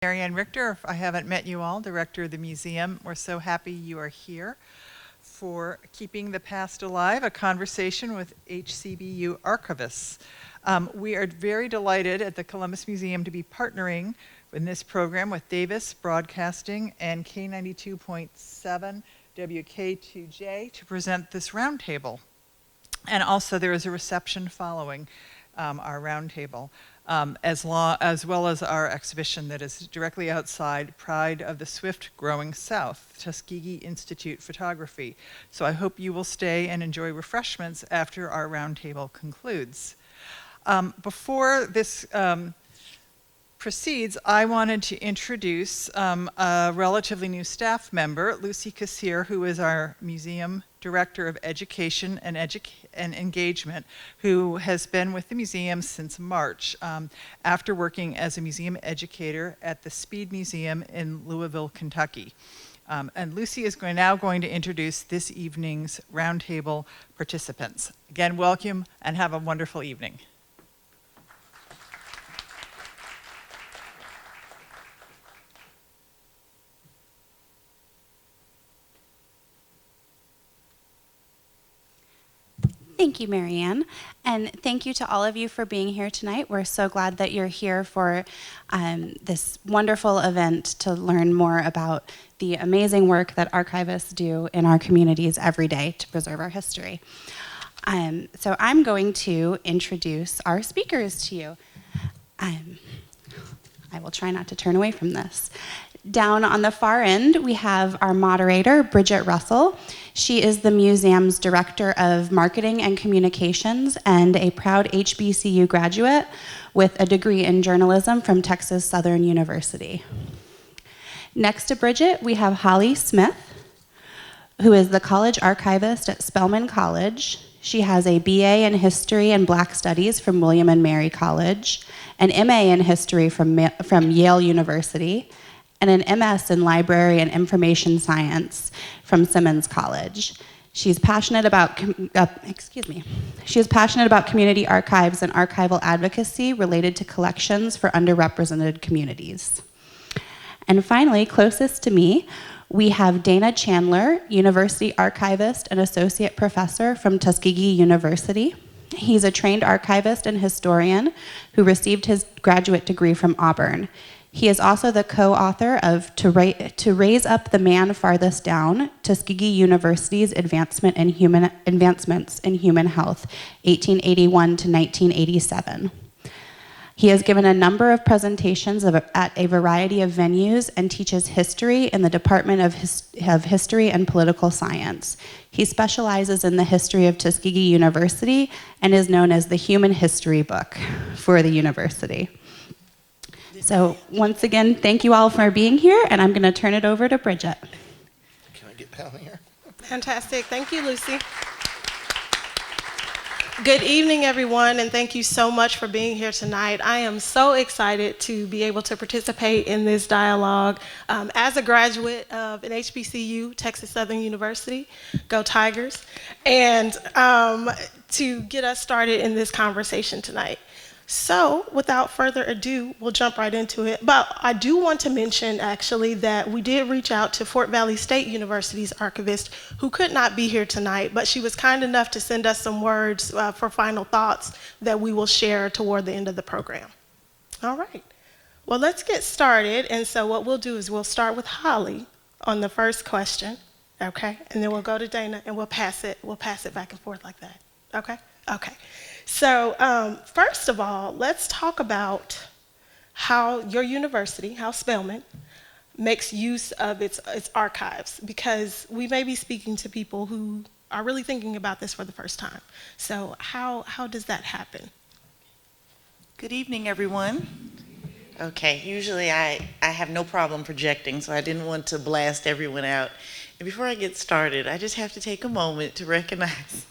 Marianne Richter, if I haven't met you all, Director of the museum. We're so happy you are here for Keeping the Past Alive, a conversation with HBCU archivists. We are very delighted at the Columbus Museum to be partnering in this program with Davis Broadcasting and K92.7 WK2J to present this roundtable. And also there is a reception following our roundtable. As well as our exhibition that is directly outside Pride of the Swift Growing South, Tuskegee Institute Photography. So I hope you will stay and enjoy refreshments after our roundtable concludes. Before this proceeds, I wanted to introduce a relatively new staff member, Lucy Kassir, who is our Museum Director of Education and Engagement, who has been with the museum since March, after working as a museum educator at the Speed Museum in Louisville, Kentucky. And Lucy is now going to introduce this evening's roundtable participants. Again, welcome and have a wonderful evening. Thank you, Marianne, and thank you to all of you for being here tonight. We're so glad that you're here for this wonderful event to learn more about the amazing work that archivists do in our communities every day to preserve our history. So I'm going to introduce our speakers to you. I will try not to turn away from this. Down on the far end, we have our moderator, Bridget Russell. She is the museum's Director of Marketing and Communications and a proud HBCU graduate with a degree in journalism from Texas Southern University. Next to Bridget, we have Holly Smith, who is the college archivist at Spelman College. She has a BA in History and Black Studies from William and Mary College, an MA in History from Yale University, and an MS in Library and Information Science from Simmons College. She's passionate about, She is passionate about community archives and archival advocacy related to collections for underrepresented communities. And finally, closest to me, we have Dana Chandler, University Archivist and Associate Professor from Tuskegee University. He's a trained archivist and historian who received his graduate degree from Auburn. He is also the co-author of To Raise Up the Man Farthest Down, Tuskegee University's Advancements in Human Health, 1881 to 1987. He has given a number of presentations at a variety of venues and teaches history in the Department of History and Political Science. He specializes in the history of Tuskegee University and is known as the Human History Book for the university. So once again, thank you all for being here, and I'm going to turn it over to Bridget. Can I get down here? Fantastic. Thank you, Lucy. Good evening, everyone, and thank you so much for being here tonight. I am so excited to be able to participate in this dialogue. As a graduate of an HBCU, Texas Southern University, go Tigers, and to get us started in this conversation tonight. So, without further ado, we'll jump right into it. But I do want to mention, actually, that we did reach out to Fort Valley State University's archivist, who could not be here tonight, but she was kind enough to send us some words for final thoughts that we will share toward the end of the program. All right. Well, let's get started. And so what we'll do is we'll start with Holly on the first question, okay? And then we'll go to Dana, and we'll pass it back and forth like that, okay? Okay. So first of all, let's talk about how your university, how Spelman, makes use of its archives, because we may be speaking to people who are really thinking about this for the first time. So how does that happen? Good evening, everyone. Okay, usually I have no problem projecting, so I didn't want to blast everyone out. And before I get started, I just have to take a moment to recognize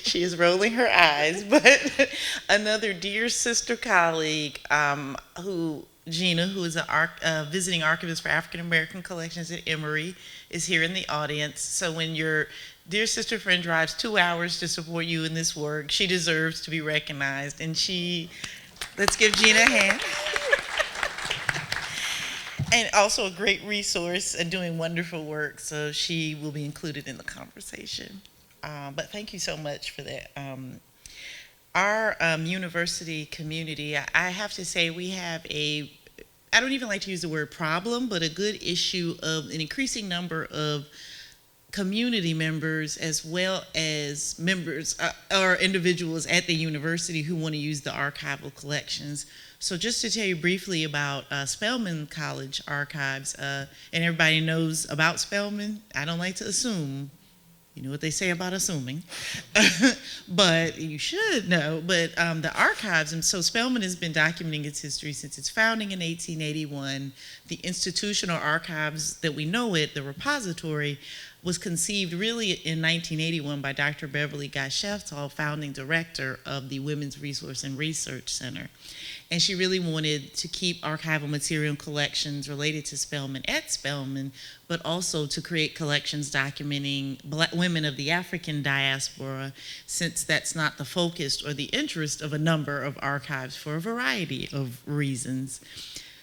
she is rolling her eyes, but another dear sister colleague, Gina, who is a visiting archivist for African American collections at Emory, is here in the audience. So when your dear sister friend drives 2 hours to support you in this work, she deserves to be recognized. And let's give Gina a hand. And also a great resource and doing wonderful work. So she will be included in the conversation. But thank you so much for that. Our university community, I have to say we have I don't even like to use the word problem, but a good issue of an increasing number of community members as well as members or individuals at the university who want to use the archival collections. So just to tell you briefly about Spelman College archives, and everybody knows about Spelman. I don't like to assume. You know what they say about assuming, but you should know. But the archives, and so Spelman has been documenting its history since its founding in 1881. The institutional archives that we know it, the repository, was conceived really in 1981 by Dr. Beverly Guy-Sheftall, founding director of the Women's Resource and Research Center. And she really wanted to keep archival material collections related to Spelman at Spelman, but also to create collections documenting Black women of the African diaspora, since that's not the focus or the interest of a number of archives for a variety of reasons.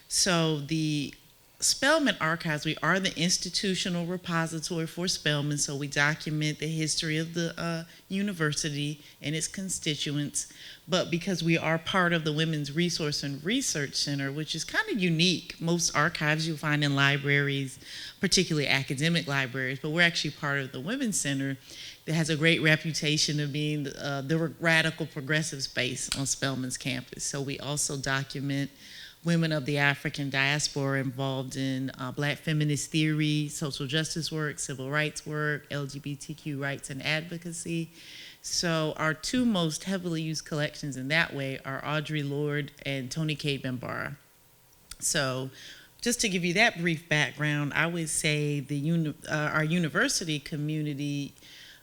So the Spelman Archives, we are the institutional repository for Spelman, so we document the history of the university and its constituents. But because we are part of the Women's Resource and Research Center, which is kind of unique, most archives you'll find in libraries, particularly academic libraries, but we're actually part of the Women's Center that has a great reputation of being the radical progressive space on Spelman's campus. So we also document women of the African diaspora involved in Black feminist theory, social justice work, civil rights work, LGBTQ rights and advocacy. So our two most heavily used collections in that way are Audre Lorde and Toni Cade Bambara. So just to give you that brief background, I would say our university community,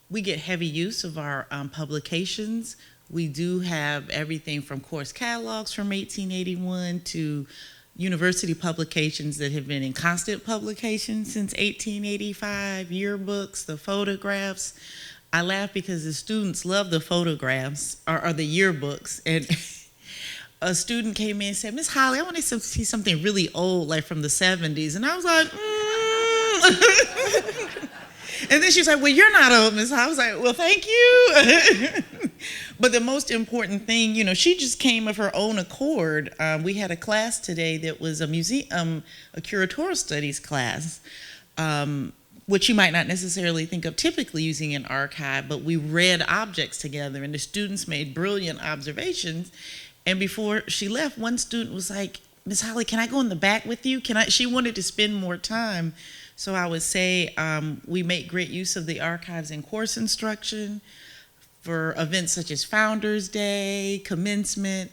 we get heavy use of our publications. We do have everything from course catalogs from 1881 to university publications that have been in constant publication since 1885, yearbooks, the photographs. I laugh because the students love the photographs or the yearbooks. And a student came in and said, "Miss Holly, I want to see something really old, like from the 70s. And I was like, And then she was like, "Well, you're not old, Miss Holly." I was like, "Well, thank you." But the most important thing, you know, she just came of her own accord. We had a class today that was a curatorial studies class, which you might not necessarily think of typically using an archive, but we read objects together and the students made brilliant observations. And before she left, one student was like, "Miss Holly, can I go in the back with you? She wanted to spend more time." So I would say we make great use of the archives in course instruction for events such as Founders Day, commencement.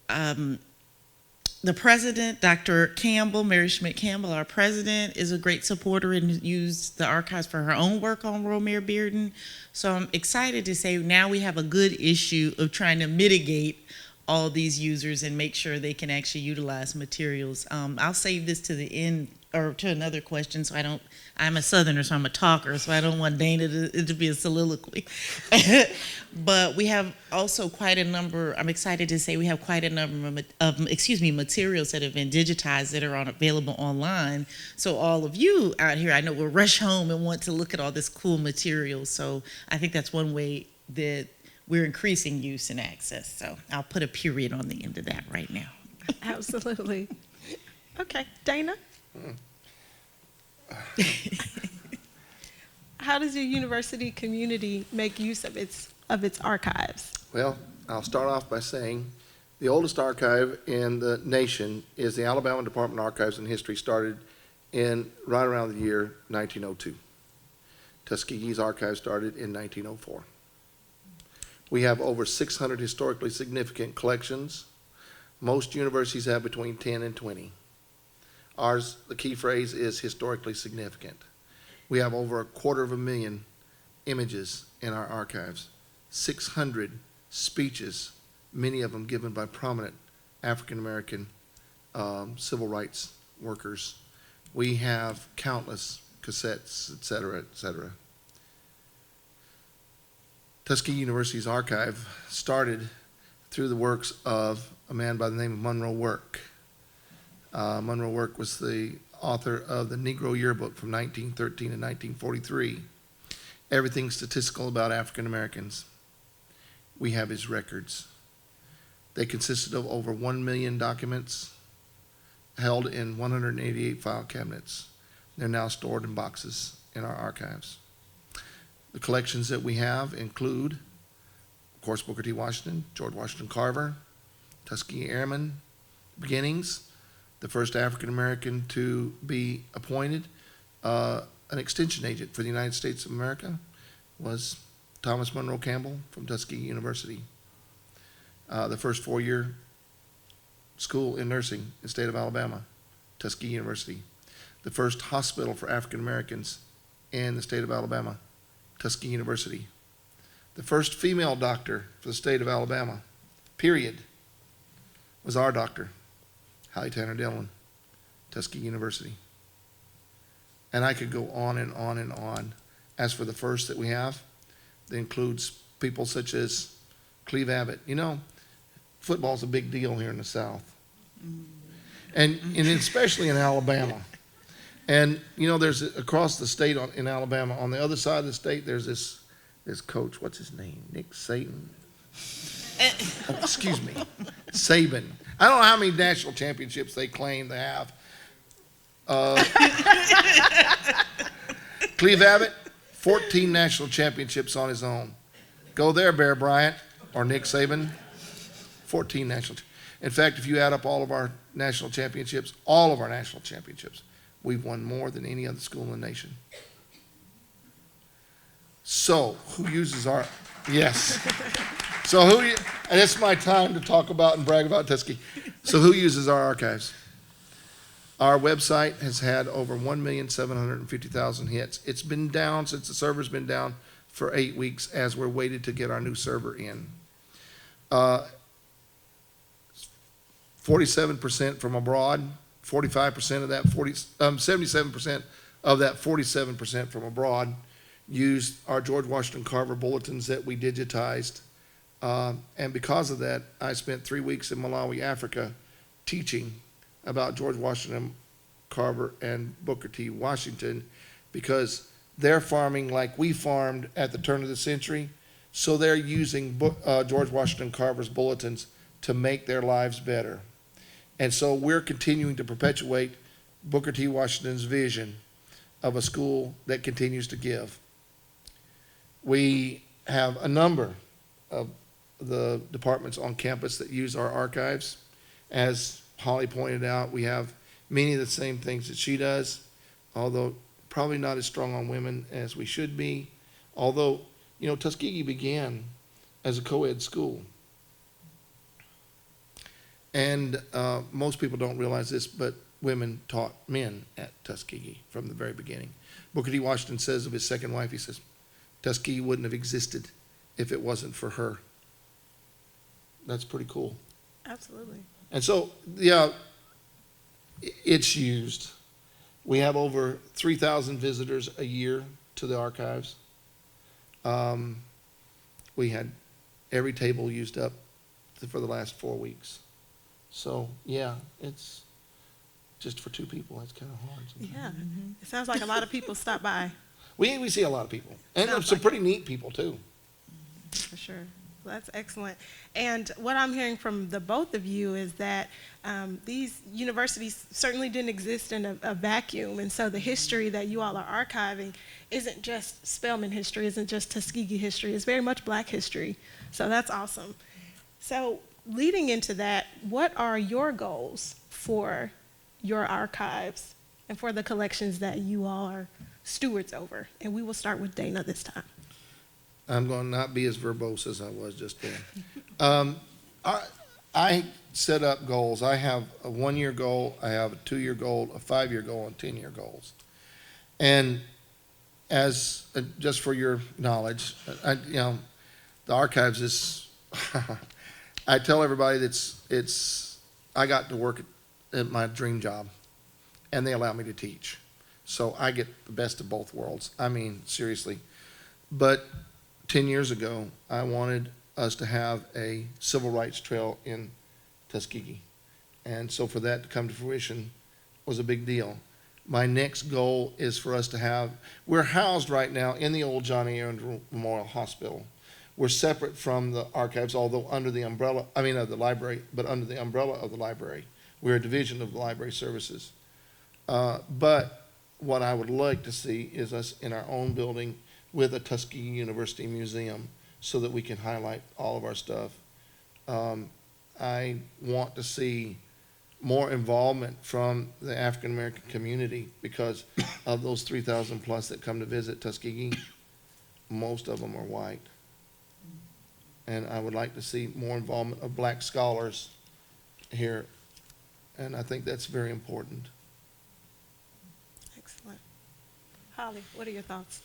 The president, Dr. Campbell, Mary Schmidt Campbell, our president, is a great supporter and used the archives for her own work on Romare Bearden. So I'm excited to say now we have a good issue of trying to mitigate all these users and make sure they can actually utilize materials. I'll save this to the end or to another question, so I'm a Southerner, so I'm a talker, so I don't want Dana to be a soliloquy. But we have also quite a number, I'm excited to say we have quite a number of materials that have been digitized that are available online. So all of you out here, I know will rush home and want to look at all this cool material. So I think that's one way that we're increasing use and access. So I'll put a period on the end of that right now. Absolutely. Okay, Dana? How does your university community make use of its archives? Well, I'll start off by saying the oldest archive in the nation is the Alabama Department of Archives and History, started in right around the year 1902. Tuskegee's archive started in 1904. We have over 600 historically significant collections. Most universities have between 10 and 20. Ours, the key phrase is historically significant. We have over 250,000 images in our archives, 600 speeches, many of them given by prominent African-American civil rights workers. We have countless cassettes, et cetera, et cetera. Tuskegee University's archive started through the works of a man by the name of Monroe Work. Monroe Work was the author of the Negro Yearbook from 1913 to 1943. Everything statistical about African Americans. We have his records. They consisted of over 1 million documents held in 188 file cabinets. They're now stored in boxes in our archives. The collections that we have include, of course, Booker T. Washington, George Washington Carver, Tuskegee Airmen, beginnings, the first African American to be appointed an extension agent for the United States of America was Thomas Monroe Campbell from Tuskegee University. The first 4-year school in nursing in the state of Alabama, Tuskegee University. The first hospital for African Americans in the state of Alabama, Tuskegee University. The first female doctor for the state of Alabama, period, was our doctor, Hallie Tanner Dillon, Tuskegee University. And I could go on and on and on. As for the first that we have, that includes people such as Cleve Abbott. You know, football's a big deal here in the South. And especially in Alabama. And, you know, there's across the state in Alabama, on the other side of the state, there's this coach, what's his name? Nick Saban? Oh, excuse me, Saban. I don't know how many national championships they claim to have. Cleve Abbott, 14 national championships on his own. Go there, Bear Bryant or Nick Saban. 14 national. In fact, if you add up all of our national championships, we've won more than any other school in the nation. So, who uses our, yes. So and it's my time to talk about and brag about Tuskegee. So who uses our archives? Our website has had over 1,750,000 hits. It's been down since the server's been down for 8 weeks as we're waited to get our new server in. 47% from abroad, 45% of that 77% of that 47% from abroad used our George Washington Carver bulletins that we digitized. And because of that, I spent 3 weeks in Malawi, Africa, teaching about George Washington Carver and Booker T. Washington, because they're farming like we farmed at the turn of the century, so they're using George Washington Carver's bulletins to make their lives better. And so we're continuing to perpetuate Booker T. Washington's vision of a school that continues to give. We have a number of the departments on campus that use our archives. As Holly pointed out, we have many of the same things that she does, although probably not as strong on women as we should be. Although, you know, Tuskegee began as a co-ed school. And most people don't realize this, but women taught men at Tuskegee from the very beginning. Booker T. Washington says of his second wife, he says, Tuskegee wouldn't have existed if it wasn't for her. That's pretty cool. Absolutely. And so, yeah, it's used. We have over 3,000 visitors a year to the archives. We had every table used up for the last 4 weeks. So, yeah, it's just for 2 people. That's kind of hard sometimes. Yeah. It sounds like a lot of people stop by. We see a lot of people. And Sounds some like pretty neat people, too. For sure. Well, that's excellent. And what I'm hearing from the both of you is that these universities certainly didn't exist in a vacuum. And so the history that you all are archiving isn't just Spelman history, isn't just Tuskegee history. It's very much Black history. So that's awesome. So leading into that, what are your goals for your archives and for the collections that you all are stewards over? And we will start with Dana this time. I'm going to not be as verbose as I was just then. I set up goals. I have a 1-year goal, I have a 2-year goal, a 5-year goal, and 10-year goals. And as just for your knowledge, the archives is. I tell everybody that I got to work at my dream job, and they allow me to teach, so I get the best of both worlds. I mean, seriously. But 10 years ago, I wanted us to have a civil rights trail in Tuskegee. And so for that to come to fruition was a big deal. My next goal is for us to have, we're housed right now in the old Johnny Aaron Memorial Hospital. We're separate from the archives, although under the umbrella, of the library, but under the umbrella of the library. We're a division of the library services. But what I would like to see is us in our own building with a Tuskegee University museum so that we can highlight all of our stuff. I want to see more involvement from the African American community because of those 3,000 plus that come to visit Tuskegee. Most of them are white. And I would like to see more involvement of black scholars here. And I think that's very important. Excellent. Holly, what are your thoughts?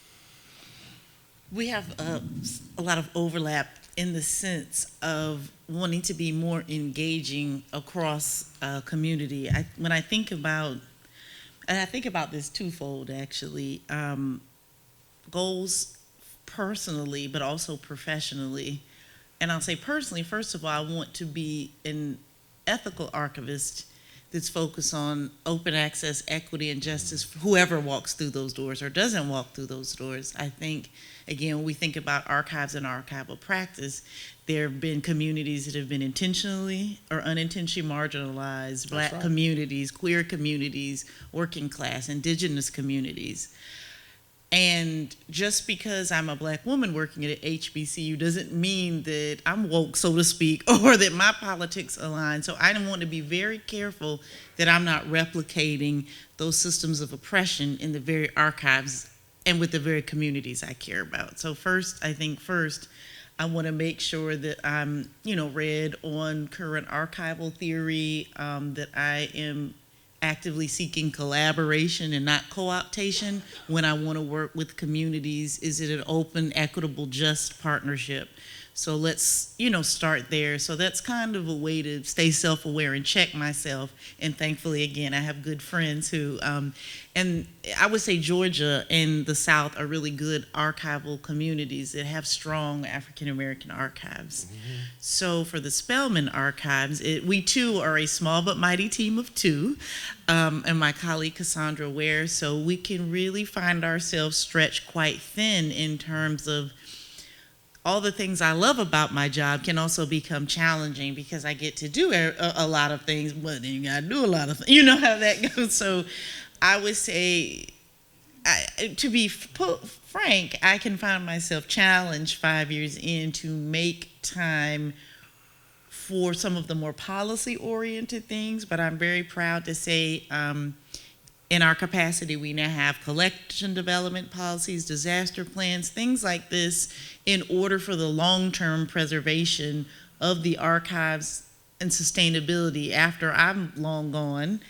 We have a lot of overlap in the sense of wanting to be more engaging across community. When I think about this twofold actually, goals personally, but also professionally. And I'll say personally, first of all, I want to be an ethical archivist that's focused on open access, equity, and justice for whoever walks through those doors or doesn't walk through those doors. I think, again, when we think about archives and archival practice, there have been communities that have been intentionally or unintentionally marginalized, Black right. communities, queer communities, working class, indigenous communities. And just because I'm a Black woman working at an HBCU doesn't mean that I'm woke, so to speak, or that my politics align. So I want to be very careful that I'm not replicating those systems of oppression in the very archives and with the very communities I care about. So I want to make sure that I'm, read on current archival theory, that I am actively seeking collaboration and not co-optation when I want to work with communities. Is it an open, equitable, just partnership? So let's, start there. So that's kind of a way to stay self-aware and check myself. And thankfully, again, I have good friends who, and I would say Georgia and the South are really good archival communities that have strong African-American archives. Mm-hmm. So for the Spelman Archives, we too are a small but mighty team of two, and my colleague Cassandra Ware, so we can really find ourselves stretched quite thin in terms of all the things I love about my job can also become challenging because I get to do a lot of things, but then you gotta do a lot of things. You know how that goes. So I would say, to be frank, I can find myself challenged 5 years in to make time for some of the more policy-oriented things, but I'm very proud to say in our capacity, we now have collection development policies, disaster plans, things like this in order for the long-term preservation of the archives and sustainability after I'm long gone,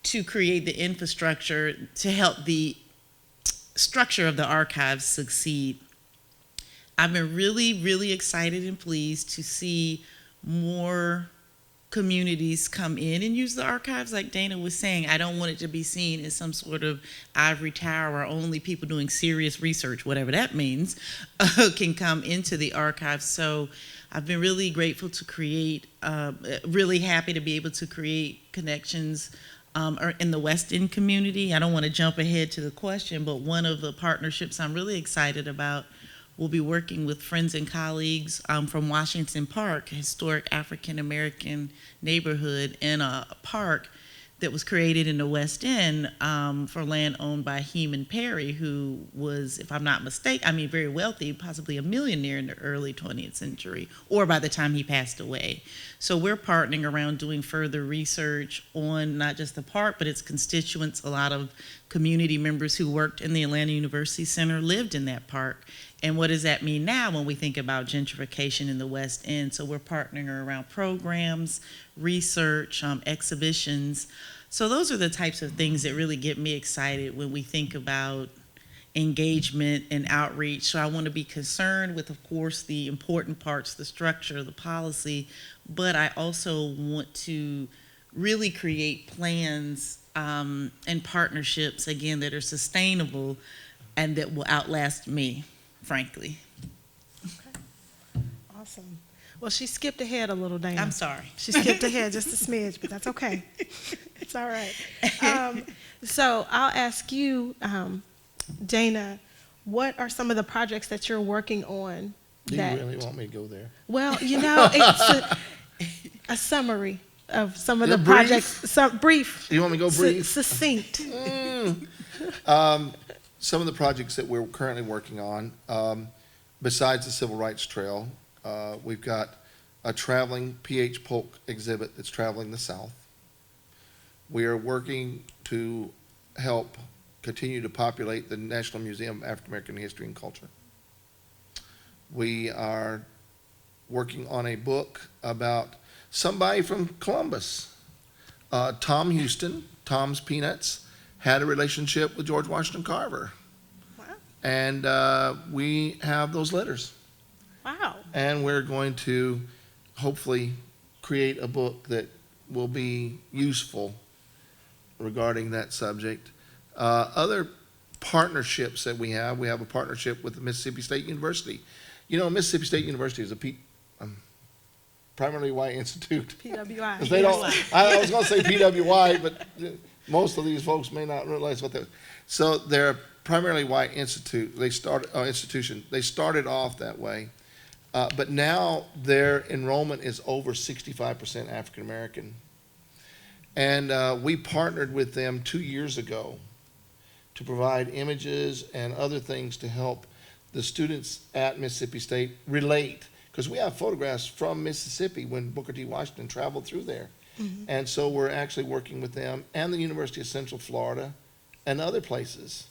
to create the infrastructure to help the structure of the archives succeed. I've been really, really excited and pleased to see more communities come in and use the archives. Like Dana was saying, I don't want it to be seen as some sort of ivory tower where only people doing serious research, whatever that means, can come into the archives. So I've been really grateful to create, really happy to be able to create connections in the West End community. I don't want to jump ahead to the question, but one of the partnerships I'm really excited about, we'll be working with friends and colleagues from Washington Park, a historic African-American neighborhood in a park that was created in the West End for land owned by Heman Perry, who was, if I'm not mistaken, very wealthy, possibly a millionaire in the early 20th century, or by the time he passed away. So we're partnering around doing further research on not just the park, but its constituents. A lot of community members who worked in the Atlanta University Center lived in that park. And what does that mean now when we think about gentrification in the West End? So we're partnering around programs, research, exhibitions. So those are the types of things that really get me excited when we think about engagement and outreach. So I want to be concerned with, of course, the important parts, the structure, the policy, but I also want to really create plans and partnerships, again, that are sustainable and that will outlast me, frankly. Okay. Awesome. Well, she skipped ahead a little, Dana. I'm sorry. She skipped ahead just a smidge, but that's okay. It's all right. So I'll ask you, Dana, what are some of the projects that you're working on? Do you really want me to go there? Well, it's a summary of some of the brief? projects. Brief. You want me to go brief? Succinct. Some of the projects that we're currently working on, besides the Civil Rights Trail, we've got a traveling P.H. Polk exhibit that's traveling the South. We are working to help continue to populate the National Museum of African American History and Culture. We are working on a book about somebody from Columbus. Tom Houston, Tom's Peanuts, had a relationship with George Washington Carver. Wow. And we have those letters. Wow. And we're going to hopefully create a book that will be useful regarding that subject. Other partnerships that we have a partnership with Mississippi State University. You know, Mississippi State University is a primarily white institute. PWI. 'Cause they don't, I was going to say PWI, but most of these folks may not realize what that is. So they're a primarily white institute. Institution. They started off that way, but now their enrollment is over 65% African American. And we partnered with them 2 years ago to provide images and other things to help the students at Mississippi State relate. Because we have photographs from Mississippi when Booker T. Washington traveled through there. Mm-hmm. And so we're actually working with them and the University of Central Florida and other places,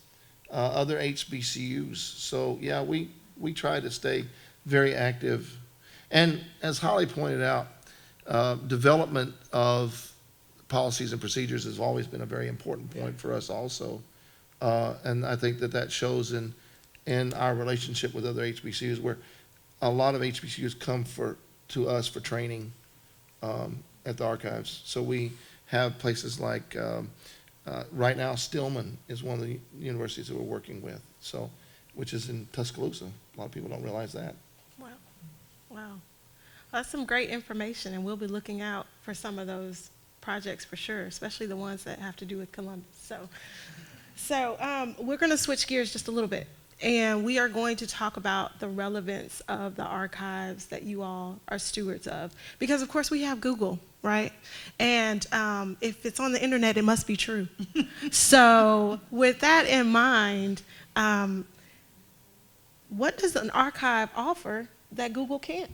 other HBCUs. So yeah, we try to stay very active. And as Holly pointed out, development of policies and procedures has always been a very important point for us also. And I think that shows in our relationship with other HBCUs, where a lot of HBCUs come to us for training at the archives. So we have places like, right now, Spelman is one of the universities that we're working with, so, which is in Tuscaloosa. A lot of people don't realize that. Wow. Wow. Well, that's some great information, and we'll be looking out for some of those projects for sure, especially the ones that have to do with Columbus. So we're going to switch gears just a little bit. And we are going to talk about the relevance of the archives that you all are stewards of. Because, of course, we have Google, right? And if it's on the internet, it must be true. So with that in mind, what does an archive offer that Google can't?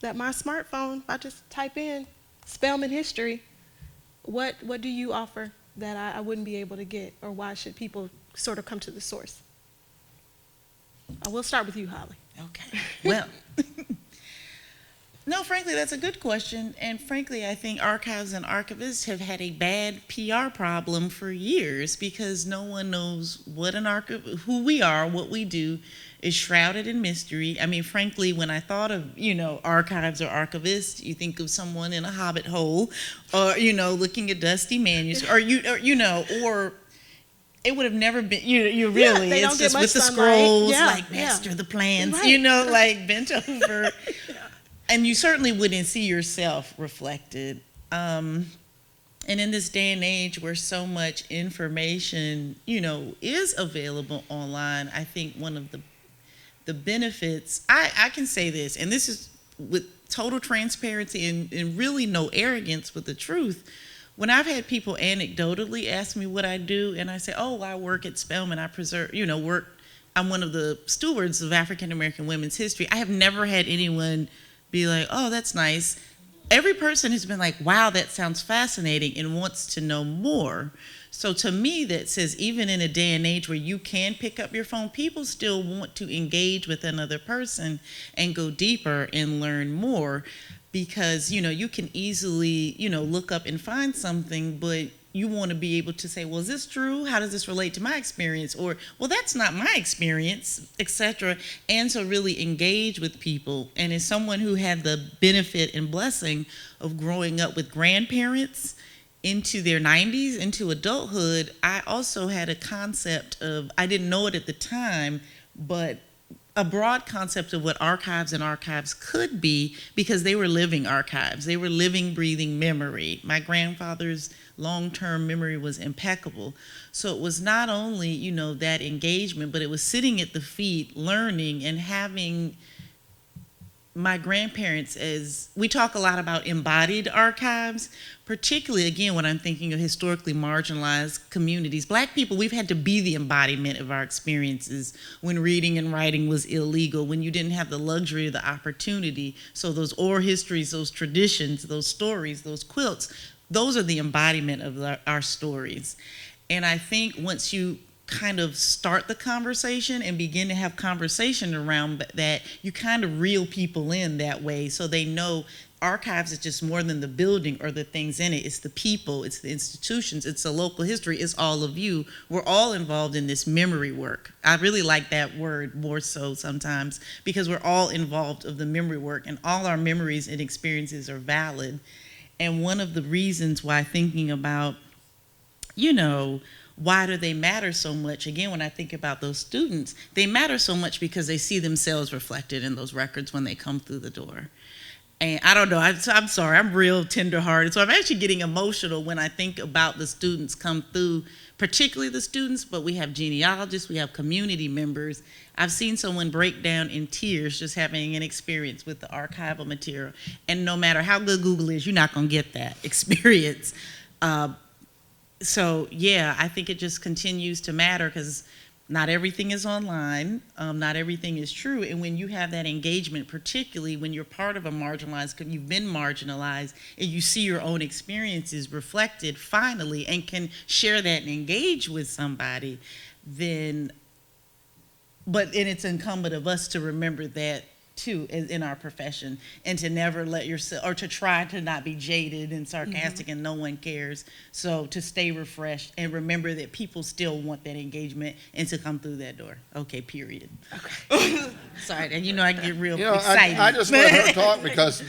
That my smartphone, if I just type in Spelman history, what do you offer that I wouldn't be able to get? Or why should people sort of come to the source? We'll start with you, Holly. Okay. Well, no, frankly, that's a good question. And frankly, I think archives and archivists have had a bad PR problem for years because no one knows what an archive, who we are, what we do is shrouded in mystery. I mean, frankly, when I thought of, archives or archivists, you think of someone in a hobbit hole or, looking at dusty manuscripts or it would have never been, really, they it's don't just get with the much sunlight. scrolls, Yeah, like master the plans, Right. like bent over. And you certainly wouldn't see yourself reflected. And in this day and age where so much information, is available online, I think one of the benefits, I can say this, and this is with total transparency and really no arrogance with the truth. When I've had people anecdotally ask me what I do, and I say, oh, I work at Spelman, I preserve, I'm one of the stewards of African American women's history. I have never had anyone be like, oh, that's nice. Every person has been like, wow, that sounds fascinating and wants to know more. So to me, that says even in a day and age where you can pick up your phone, people still want to engage with another person and go deeper and learn more. Because, you can easily, look up and find something, but you want to be able to say, well, is this true? How does this relate to my experience? Or, well, that's not my experience, etc. And so really engage with people. And as someone who had the benefit and blessing of growing up with grandparents into their 90s, into adulthood, I also had a concept of, I didn't know it at the time, but a broad concept of what archives and archives could be, because they were living archives. They were living, breathing memory. My grandfather's long-term memory was impeccable. So it was not only, you know, that engagement, but it was sitting at the feet, learning, and having my grandparents, as we talk a lot about embodied archives, particularly again when I'm thinking of historically marginalized communities. Black people, we've had to be the embodiment of our experiences when reading and writing was illegal, when you didn't have the luxury of the opportunity. So those oral histories, those traditions, those stories, those quilts, those are the embodiment of our stories. And I think once you kind of start the conversation and begin to have conversation around that, you kind of reel people in that way, so they know archives is just more than the building or the things in it. It's the people, it's the institutions, it's the local history, it's all of you. We're all involved in this memory work. I really like that word more so sometimes, because we're all involved of the memory work, and all our memories and experiences are valid. And one of the reasons why thinking about, you know, why do they matter so much? Again, when I think about those students, they matter so much because they see themselves reflected in those records when they come through the door. And I don't know, I'm sorry, I'm real tenderhearted. So I'm actually getting emotional when I think about the students come through, particularly the students, but we have genealogists, we have community members. I've seen someone break down in tears just having an experience with the archival material. And no matter how good Google is, you're not gonna get that experience. So yeah, I think it just continues to matter, because not everything is online, not everything is true, and when you have that engagement, particularly when you're part of a marginalized, you've been marginalized, and you see your own experiences reflected finally, and can share that and engage with somebody, then, and it's incumbent of us to remember that too in our profession, and to never let yourself, or to try to not be jaded and sarcastic and no one cares. So to stay refreshed and remember that people still want that engagement and to come through that door. Okay, period. Okay. Sorry, and you know I get real excited. I just let her talk because,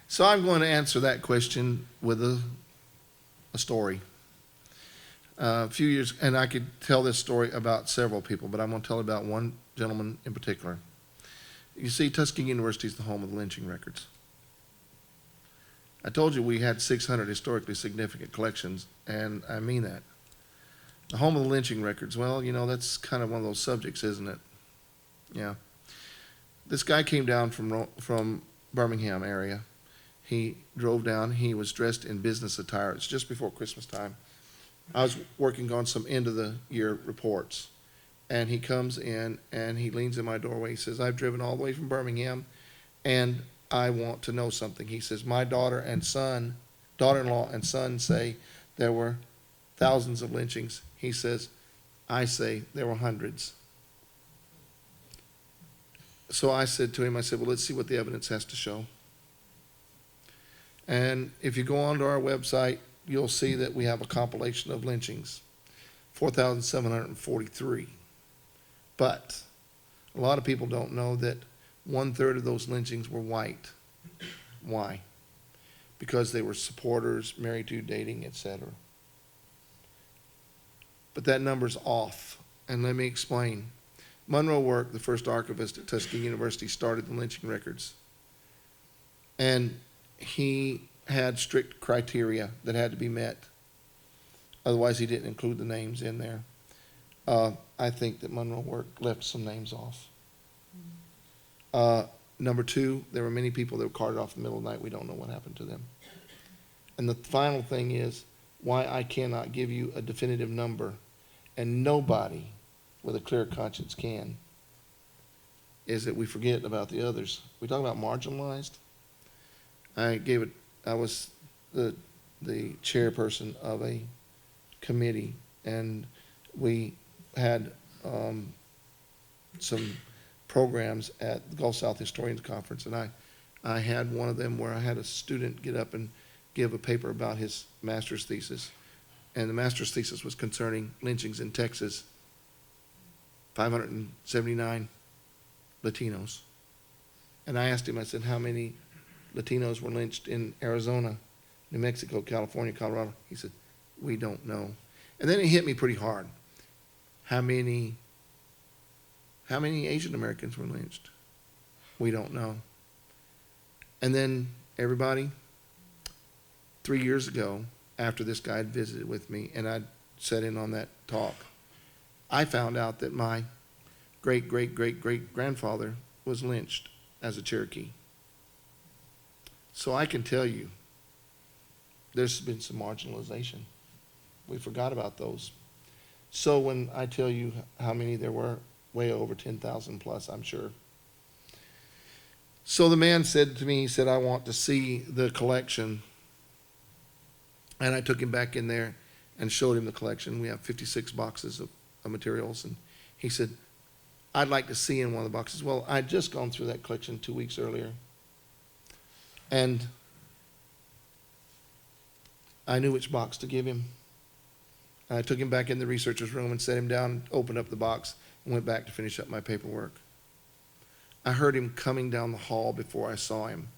so I'm going to answer that question with a story. A few years, and I could tell this story about several people, but I'm going to tell about one gentleman in particular. You see, Tuskegee University is the home of the lynching records. I told you we had 600 historically significant collections, and I mean that. The home of the lynching records, well, you know, that's kind of one of those subjects, isn't it? Yeah. This guy came down from Birmingham area. He drove down. He was dressed in business attire. It's just before Christmas time. I was working on some end-of-the-year reports. And he comes in and he leans in my doorway. He says, I've driven all the way from Birmingham and I want to know something. He says, my daughter-in-law and son say there were thousands of lynchings. He says, I say there were hundreds. So I said to him, well, let's see what the evidence has to show. And if you go onto our website, you'll see that we have a compilation of lynchings, 4,743. But a lot of people don't know that 1/3 of those lynchings were white. Why? Because they were supporters, married to, dating, etc. But that number's off, and let me explain. Monroe Work, the first archivist at Tuskegee University, started the lynching records. And he had strict criteria that had to be met. Otherwise, he didn't include the names in there. I think that Monroe Work left some names off. Number two, there were many people that were carted off in the middle of the night. We don't know what happened to them. And the final thing is why I cannot give you a definitive number, and nobody with a clear conscience can, is that we forget about the others. We talk about marginalized. I was the chairperson of a committee, and we had some programs at the Gulf South Historians Conference, and I had one of them where I had a student get up and give a paper about his master's thesis, and the master's thesis was concerning lynchings in Texas, 579 Latinos. And I asked him, I said, how many Latinos were lynched in Arizona, New Mexico, California, Colorado? He said, we don't know. And then it hit me pretty hard. How many How many Asian Americans were lynched? We don't know. And then everybody, 3 years ago, after this guy had visited with me and I'd sat in on that talk, I found out that my great-great-great-great-grandfather was lynched as a Cherokee. So I can tell you, there's been some marginalization. We forgot about those. So when I tell you how many there were, way over 10,000 plus, I'm sure. So the man said to me, he said, I want to see the collection. And I took him back in there and showed him the collection. We have 56 boxes of materials. And he said, I'd like to see in one of the boxes. Well, I'd just gone through that collection 2 weeks earlier. And I knew which box to give him. I took him back in the researcher's room and set him down, opened up the box, and went back to finish up my paperwork. I heard him coming down the hall before I saw him.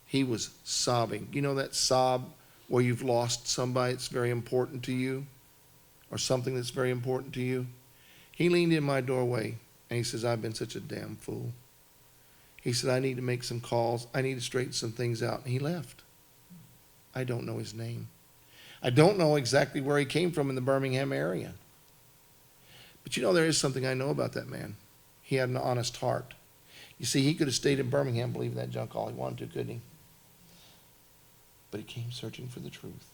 He was sobbing. You know that sob where you've lost somebody that's very important to you, or something that's very important to you? He leaned in my doorway and he says, I've been such a damn fool. He said, I need to make some calls. I need to straighten some things out. And he left. I don't know his name. I don't know exactly where he came from in the Birmingham area. But you know, there is something I know about that man. He had an honest heart. You see, he could have stayed in Birmingham believing that junk all he wanted to, couldn't he? But he came searching for the truth.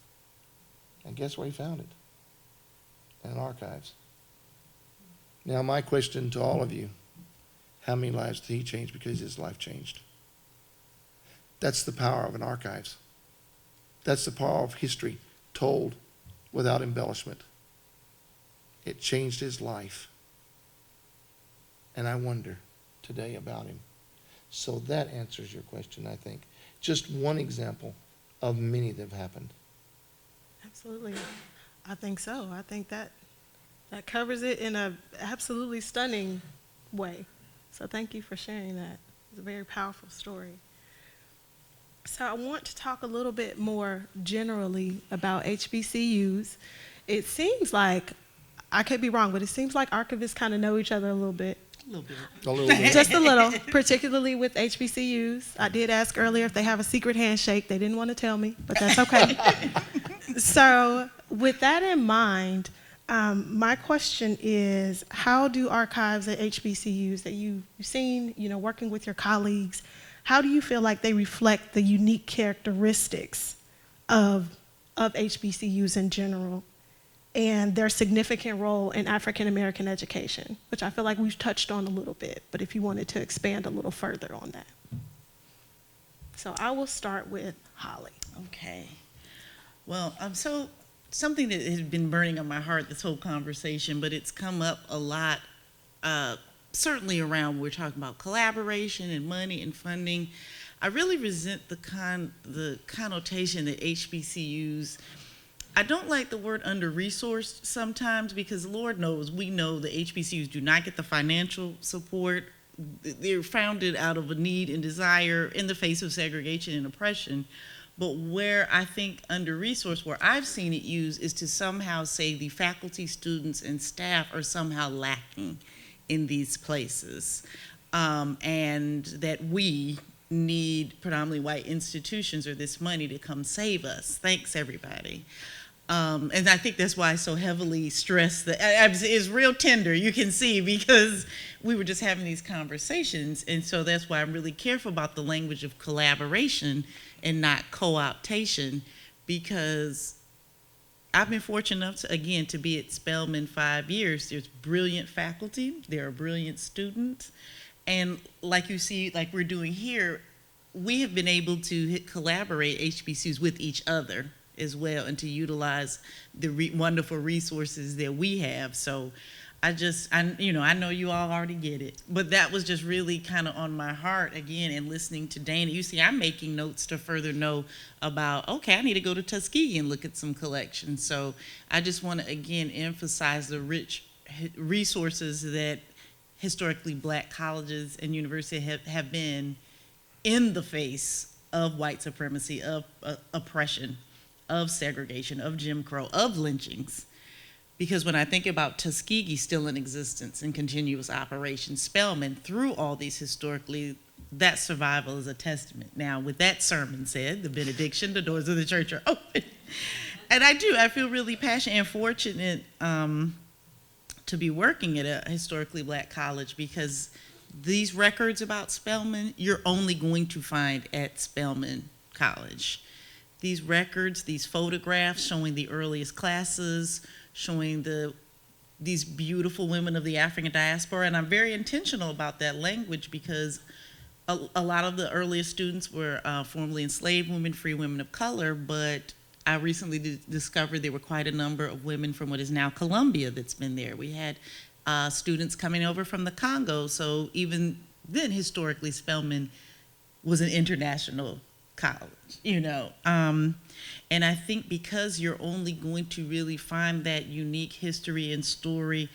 And guess where he found it? In archives. Now, my question to all of you, how many lives did he change because his life changed? That's the power of an archives. That's the power of history told without embellishment. It changed his life. And I wonder today about him. So that answers your question, I think. Just one example of many that have happened. Absolutely. I think so. I think that covers it in a absolutely stunning way. So thank you for sharing that. It's a very powerful story. So I want to talk a little bit more generally about HBCUs. It seems like, I could be wrong, but it seems like archivists kind of know each other a little bit. A little bit. A little bit. Just a little, particularly with HBCUs. I did ask earlier if they have a secret handshake. They didn't want to tell me, but that's okay. So with that in mind, my question is, how do archives at HBCUs that you've seen, working with your colleagues, how do you feel like they reflect the unique characteristics of HBCUs in general and their significant role in African American education, which I feel like we've touched on a little bit, but if you wanted to expand a little further on that. So I will start with Holly. Okay. Well, something that has been burning on my heart this whole conversation, but it's come up a lot, certainly around when we're talking about collaboration and money and funding. I really resent the connotation that HBCUs, I don't like the word under-resourced sometimes, because Lord knows, we know the HBCUs do not get the financial support. They're founded out of a need and desire in the face of segregation and oppression. But where I think under-resourced, where I've seen it used, is to somehow say the faculty, students, and staff are somehow lacking in these places, and that we need predominantly white institutions or this money to come save us. Thanks, everybody. And I think that's why I so heavily stress that it's real tender, you can see, because we were just having these conversations. And so that's why I'm really careful about the language of collaboration and not co-optation, because I've been fortunate enough to, again, to be at Spelman 5 years. There's brilliant faculty, there are brilliant students, and like you see, like we're doing here, we have been able to collaborate HBCUs with each other as well, and to utilize the wonderful resources that we have. So I know you all already get it, but that was just really kind of on my heart again. And listening to Dana, you see, I'm making notes to further know about, okay, I need to go to Tuskegee and look at some collections. So I just want to again emphasize the rich resources that historically Black colleges and universities have been in the face of white supremacy, of oppression, of segregation, of Jim Crow, of lynchings. Because when I think about Tuskegee still in existence and continuous operation, Spelman, through all these historically, that survival is a testament. Now, with that sermon said, the benediction, the doors of the church are open. And I feel really passionate and fortunate to be working at a historically black college, because these records about Spelman, you're only going to find at Spelman College. These records, these photographs showing the earliest classes, showing these beautiful women of the African diaspora, and I'm very intentional about that language because a lot of the earliest students were formerly enslaved women, free women of color, but I recently discovered there were quite a number of women from what is now Colombia that's been there. We had students coming over from the Congo, so even then, historically, Spelman was an international college, you know. And I think because you're only going to really find that unique history and story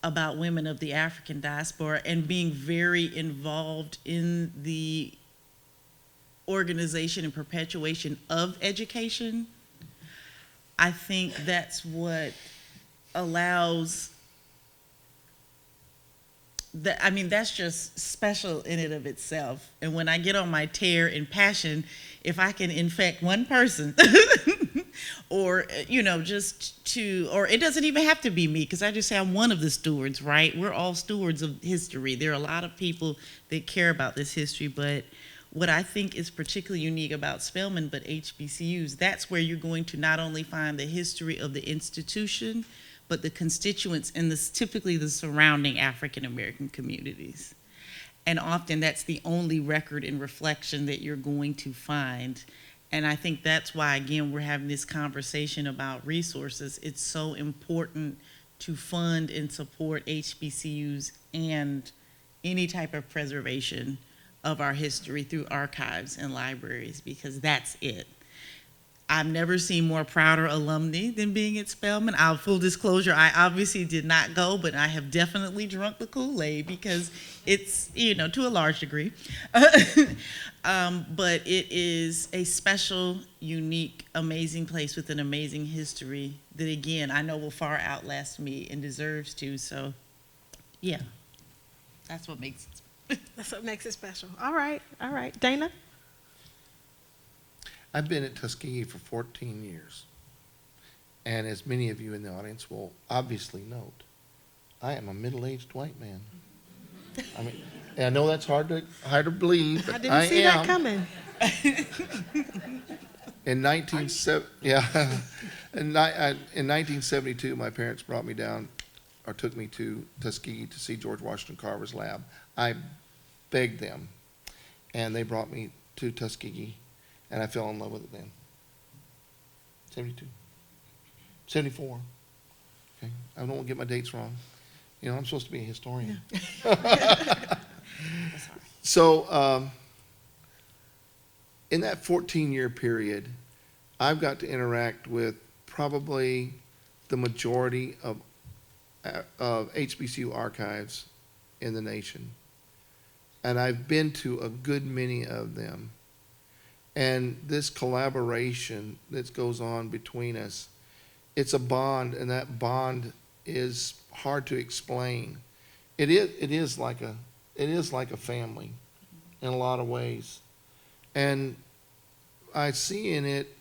about women of the African diaspora and being very involved in the organization and perpetuation of education, I think that's what allows that. I mean, that's just special in and of itself. And when I get on my tear and passion, if I can infect one person or, you know, or it doesn't even have to be me, because I just say I'm one of the stewards, right? We're all stewards of history. There are a lot of people that care about this history, but what I think is particularly unique about Spelman, but HBCUs, that's where you're going to not only find the history of the institution, but the constituents and typically the surrounding African American communities. And often that's the only record and reflection that you're going to find. And I think that's why, again, we're having this conversation about resources. It's so important to fund and support HBCUs and any type of preservation of our history through archives and libraries, because that's it. I've never seen more prouder alumni than being at Spelman. Full disclosure, I obviously did not go, but I have definitely drunk the Kool-Aid because it's, you know, to a large degree. But it is a special, unique, amazing place with an amazing history that, again, I know will far outlast me and deserves to. So, yeah, that's what makes it. That's what makes it special. All right. Dana? I've been at Tuskegee for 14 years. And as many of you in the audience will obviously note, I am a middle-aged white man. I mean, and I know that's hard to believe, but I didn't see that coming. In 1972, my parents brought me down, or took me to Tuskegee to see George Washington Carver's lab. I begged them, and they brought me to Tuskegee, and I fell in love with it then. 72. 74. Okay, I don't want to get my dates wrong. You know, I'm supposed to be a historian. So, in that 14-year period, I've got to interact with probably the majority of HBCU archives in the nation. And I've been to a good many of them. And this collaboration that goes on between us, it's a bond, and that bond is hard to explain. It is like a family in a lot of ways. And I see in it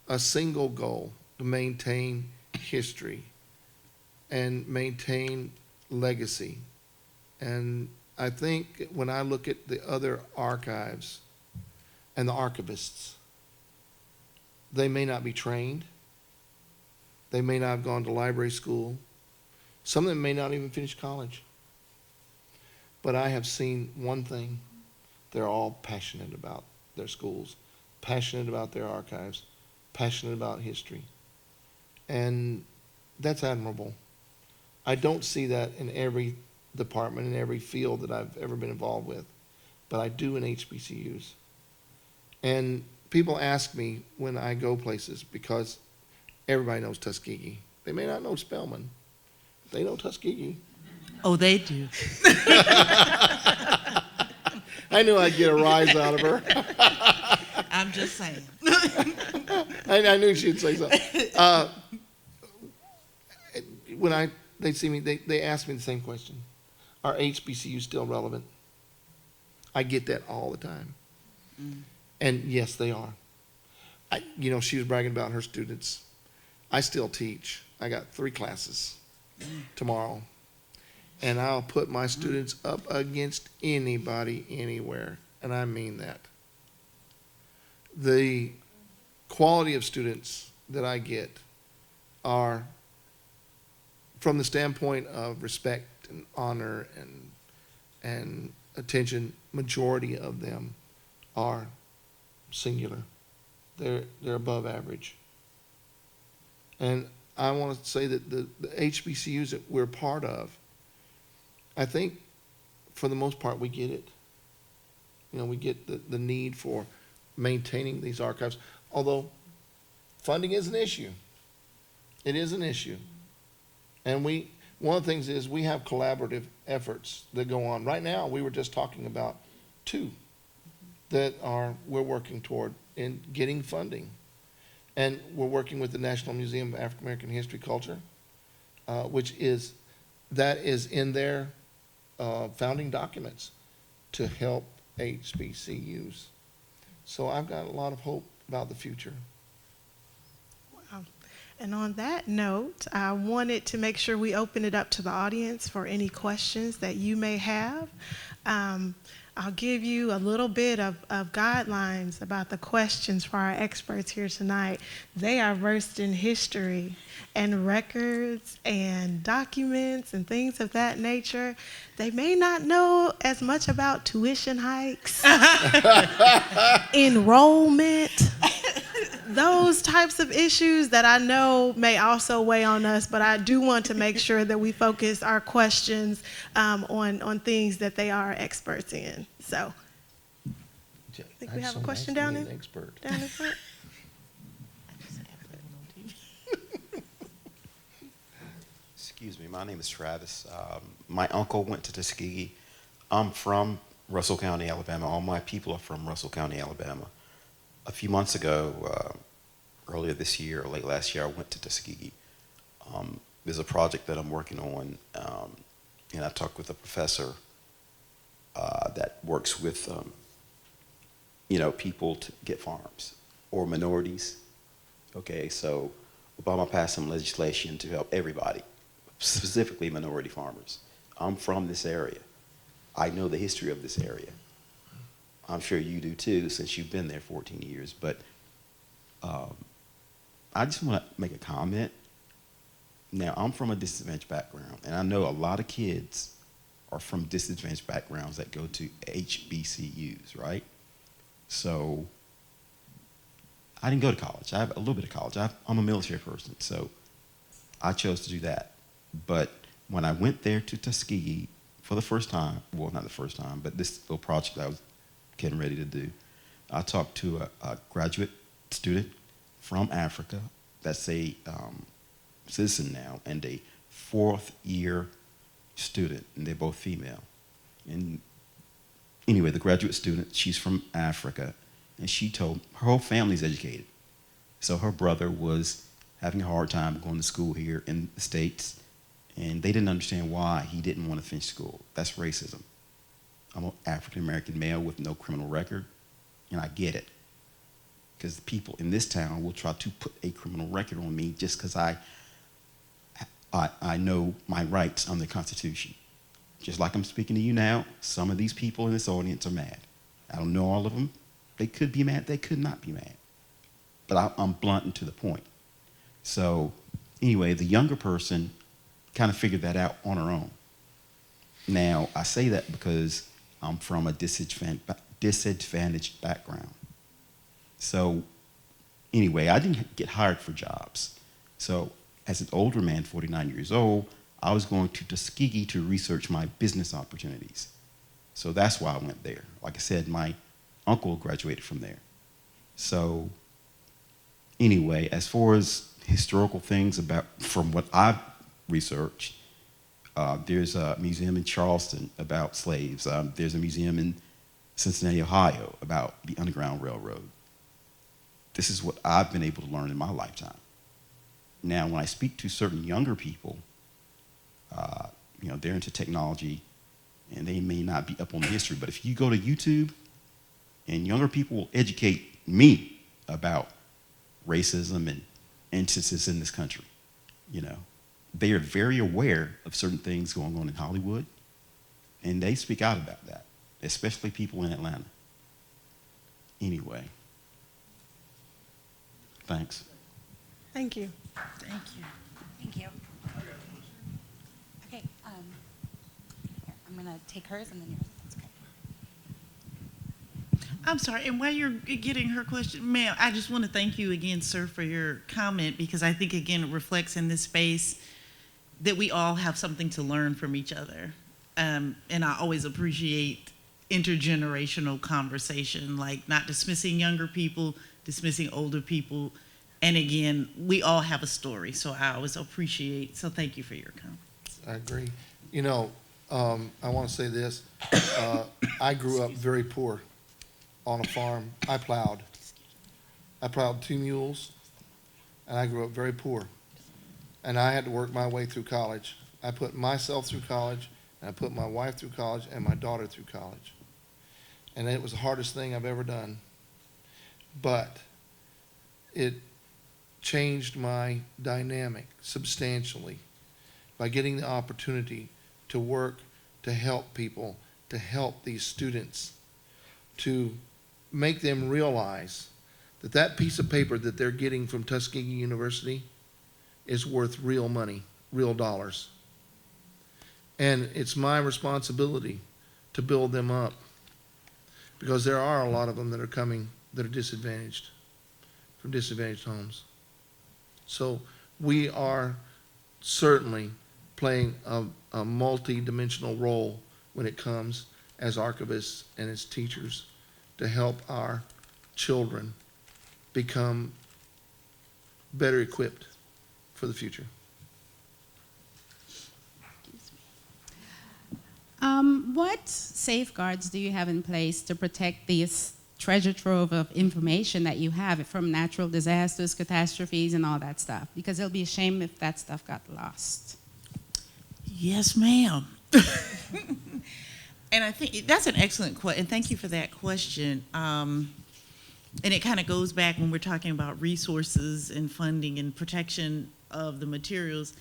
a single goal: to maintain history and maintain legacy. And I think when I look at the other archives and the archivists, they may not be trained. They may not have gone to library school. Some of them may not even finish college. But I have seen one thing: they're all passionate about their schools, passionate about their archives, passionate about history. And that's admirable. I don't see that in every department, in every field that I've ever been involved with, but I do in HBCUs. And people ask me when I go places, because everybody knows Tuskegee. They may not know Spelman, but they know Tuskegee. Oh, they do. I knew I'd get a rise out of her. I'm just saying. I knew she'd say something. when they see me, they ask me the same question. Are HBCUs still relevant? I get that all the time. And yes, they are. She was bragging about her students. I still teach. I got 3 classes tomorrow. And I'll put my students up against anybody, anywhere. And I mean that. The quality of students that I get are, from the standpoint of respect and honor and attention, majority of them are singular. They're above average. And I want to say that the HBCUs that we're part of, I think for the most part we get it. We get the need for maintaining these archives, although funding is an issue. It is an issue. And one of the things is we have collaborative efforts that go on. Right now, we were just talking about 2 that we're working toward in getting funding. And we're working with the National Museum of African American History Culture, which is in their founding documents to help HBCUs. So I've got a lot of hope about the future. Wow. And on that note, I wanted to make sure we open it up to the audience for any questions that you may have. I'll give you a little bit of guidelines about the questions for our experts here tonight. They are versed in history and records and documents and things of that nature. They may not know as much about tuition hikes, enrollment, those types of issues that I know may also weigh on us, but I do want to make sure that we focus our questions on things that they are experts in. So, I think we have a question down in front. Excuse me, my name is Travis. My uncle went to Tuskegee. I'm from Russell County, Alabama. All my people are from Russell County, Alabama. A few months ago, earlier this year or late last year, I went to Tuskegee. There's a project that I'm working on, and I talked with a professor that works with, people to get farms or minorities. Okay, so Obama passed some legislation to help everybody, specifically minority farmers. I'm from this area. I know the history of this area. I'm sure you do too, since you've been there 14 years. But I just want to make a comment. Now, I'm from a disadvantaged background, and I know a lot of kids are from disadvantaged backgrounds that go to HBCUs, right? So I didn't go to college. I have a little bit of college. I'm a military person, so I chose to do that. But when I went there to Tuskegee for the first time, well, not the first time, but this little project I was getting ready to do, I talked to a graduate student from Africa that's a citizen now, and a 4th-year student, and they're both female. And anyway, the graduate student, she's from Africa, and she told her whole family's educated. So her brother was having a hard time going to school here in the States, and they didn't understand why he didn't want to finish school. That's racism. I'm an African-American male with no criminal record, and I get it. Because the people in this town will try to put a criminal record on me just because I know my rights under the Constitution. Just like I'm speaking to you now, some of these people in this audience are mad. I don't know all of them. They could be mad, they could not be mad. But I'm blunt and to the point. So anyway, the younger person kind of figured that out on her own. Now, I say that because I'm from a disadvantaged background. So anyway, I didn't get hired for jobs. So as an older man, 49 years old, I was going to Tuskegee to research my business opportunities. So that's why I went there. Like I said, my uncle graduated from there. So anyway, as far as historical things from what I've researched, there's a museum in Charleston about slaves. There's a museum in Cincinnati, Ohio about the Underground Railroad. This is what I've been able to learn in my lifetime. Now, when I speak to certain younger people, They're into technology, and they may not be up on history. But if you go to YouTube, and younger people will educate me about racism and injustices in this country. They are very aware of certain things going on in Hollywood, and they speak out about that, especially people in Atlanta. Anyway, thanks. Thank you. Thank you. Thank you. Okay, here, I'm gonna take hers and then yours. That's okay. I'm sorry, and while you're getting her question, ma'am, I just want to thank you again, sir, for your comment, because I think, again, it reflects in this space that we all have something to learn from each other. And I always appreciate intergenerational conversation, like not dismissing younger people, dismissing older people. And again, we all have a story, so I always appreciate, so thank you for your comments. I agree. I want to say this. I grew up very poor on a farm. I plowed 2 mules, and I grew up very poor. And I had to work my way through college. I put myself through college, and I put my wife through college, and my daughter through college. And it was the hardest thing I've ever done. But it changed my dynamic substantially by getting the opportunity to work, to help people, to help these students, to make them realize that that piece of paper that they're getting from Tuskegee University is worth real money, real dollars. And it's my responsibility to build them up, because there are a lot of them that are coming that are disadvantaged, from disadvantaged homes. So we are certainly playing a multi-dimensional role when it comes as archivists and as teachers to help our children become better equipped for the future. What safeguards do you have in place to protect this treasure trove of information that you have from natural disasters, catastrophes, and all that stuff? Because it'll be a shame if that stuff got lost. Yes, ma'am. And I think that's an excellent question, and thank you for that question. And it kind of goes back when we're talking about resources and funding and protection of the materials.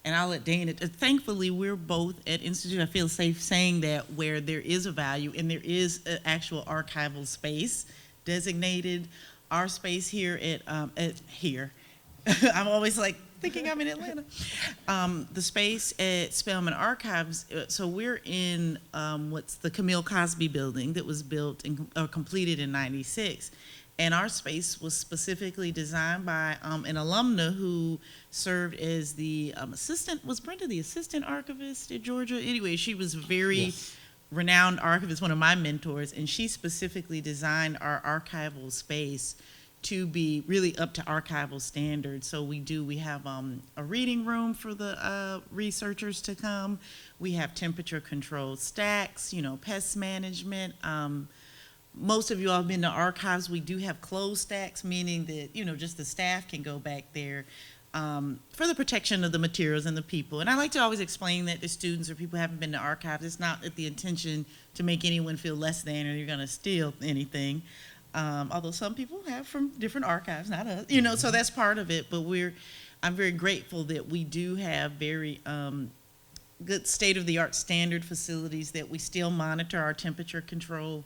And I'll let Dana, thankfully, we're both at Institute, I feel safe saying that, where there is a value and there is an actual archival space designated. Our space here at here, I'm always like thinking I'm in Atlanta. The space at Spelman Archives, so we're in what's the Camille Cosby building that was built and completed in '96. And our space was specifically designed by an alumna who served as the assistant, was Brenda the assistant archivist at Georgia? Anyway, she was a very renowned archivist, one of my mentors, and she specifically designed our archival space to be really up to archival standards. So we have a reading room for the researchers to come. We have temperature controlled stacks, pest management. Most of you all have been to archives. We do have closed stacks, meaning that, just the staff can go back there for the protection of the materials and the people. And I like to always explain that to students or people who haven't been to archives. It's not the intention to make anyone feel less than or you're going to steal anything. Although some people have from different archives, not us, so that's part of it. But I'm very grateful that we do have very good state-of-the-art standard facilities that we still monitor our temperature control.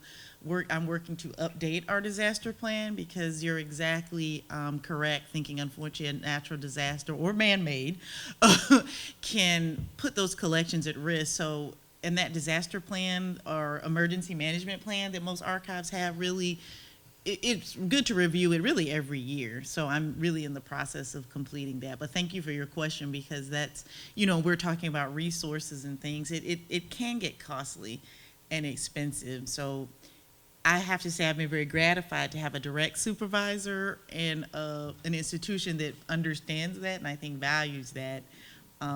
I'm working to update our disaster plan, because you're exactly correct, thinking unfortunately a natural disaster or man-made can put those collections at risk. So in that disaster plan or emergency management plan that most archives have, really, it's good to review it really every year. So I'm really in the process of completing that. But thank you for your question, because that's, we're talking about resources and things. It can get costly and expensive. So I have to say I've been very gratified to have a direct supervisor and an institution that understands that and I think values that.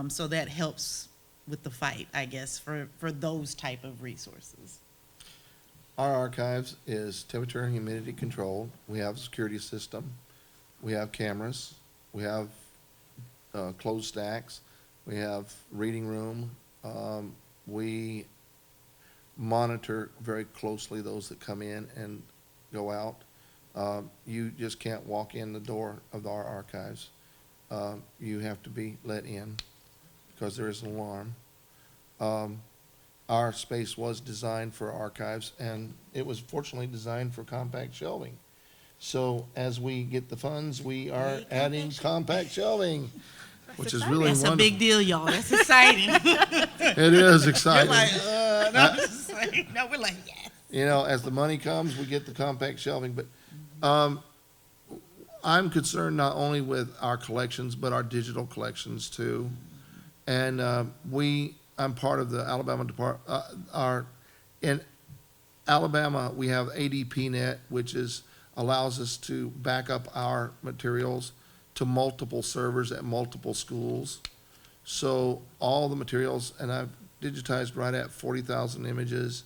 So that helps with the fight, I guess, for those type of resources. Our archives is temperature and humidity controlled. We have a security system. We have cameras. We have closed stacks. We have reading room. We monitor very closely those that come in and go out. You just can't walk in the door of our archives. You have to be let in because there is an alarm. Our space was designed for archives, and it was fortunately designed for compact shelving. So as we get the funds, we are adding compact shelving, which is really That's wonderful. a big deal, y'all. That's exciting. It is exciting. You're like, no, it's like, no, we're like, yes. You know, as the money comes, we get the compact shelving, but I'm concerned not only with our collections, but our digital collections too. And I'm part of the Alabama Department, in Alabama, we have ADPNet, which allows us to back up our materials to multiple servers at multiple schools. So all the materials, and I've digitized right at 40,000 images,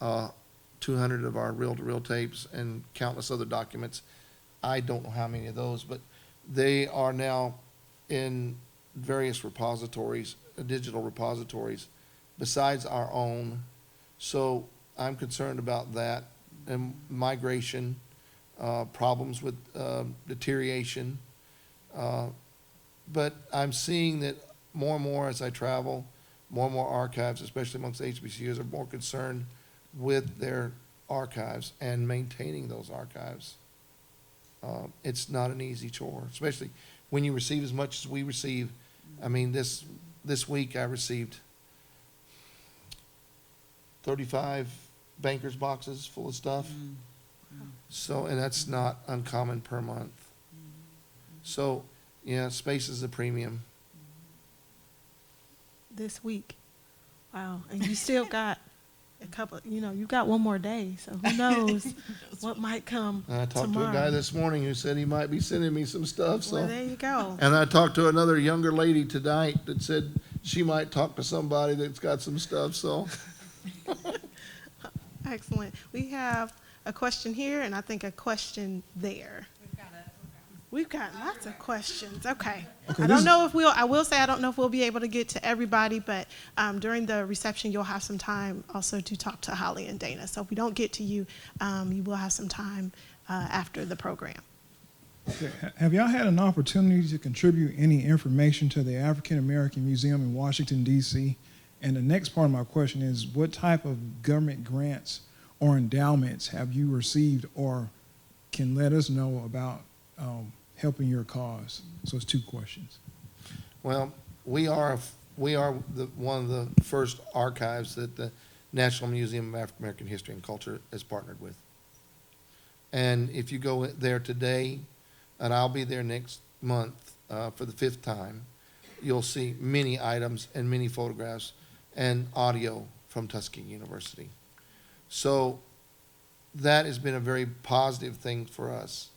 200 of our reel-to-reel tapes, and countless other documents. I don't know how many of those, but they are now in various repositories, digital repositories, besides our own. So I'm concerned about that and migration, problems with deterioration. But I'm seeing that more and more as I travel, more and more archives, especially amongst HBCUs, are more concerned with their archives and maintaining those archives. It's not an easy chore, especially when you receive as much as we receive. I mean, this week I received 35 bankers boxes full of stuff. So, and that's not uncommon per month. So, yeah, space is a premium. This week. Wow. And you still got a couple, you got one more day, so who knows what might come I talked tomorrow. to a guy this morning who said he might be sending me some stuff. So, Well, there you go. and I talked to another younger lady tonight that said she might talk to somebody that's got some stuff. So, Excellent. We have a question here, and I think a question there. We've got lots of questions. Okay. Okay, I don't know if I will say I don't know if we'll be able to get to everybody, but during the reception, you'll have some time also to talk to Holly and Dana. So if we don't get to you, you will have some time after the program. Okay. Have y'all had an opportunity to contribute any information to the African American Museum in Washington, D.C.? And the next part of my question is, what type of government grants or endowments have you received or can let us know about helping your cause? So it's two questions. well, we are one of the first archives that the National Museum of African American History and Culture has partnered with. And if you go there today, and I'll be there next month for the 5th time, you'll see many items and many photographs and audio from Tuskegee University. So that has been a very positive thing for us.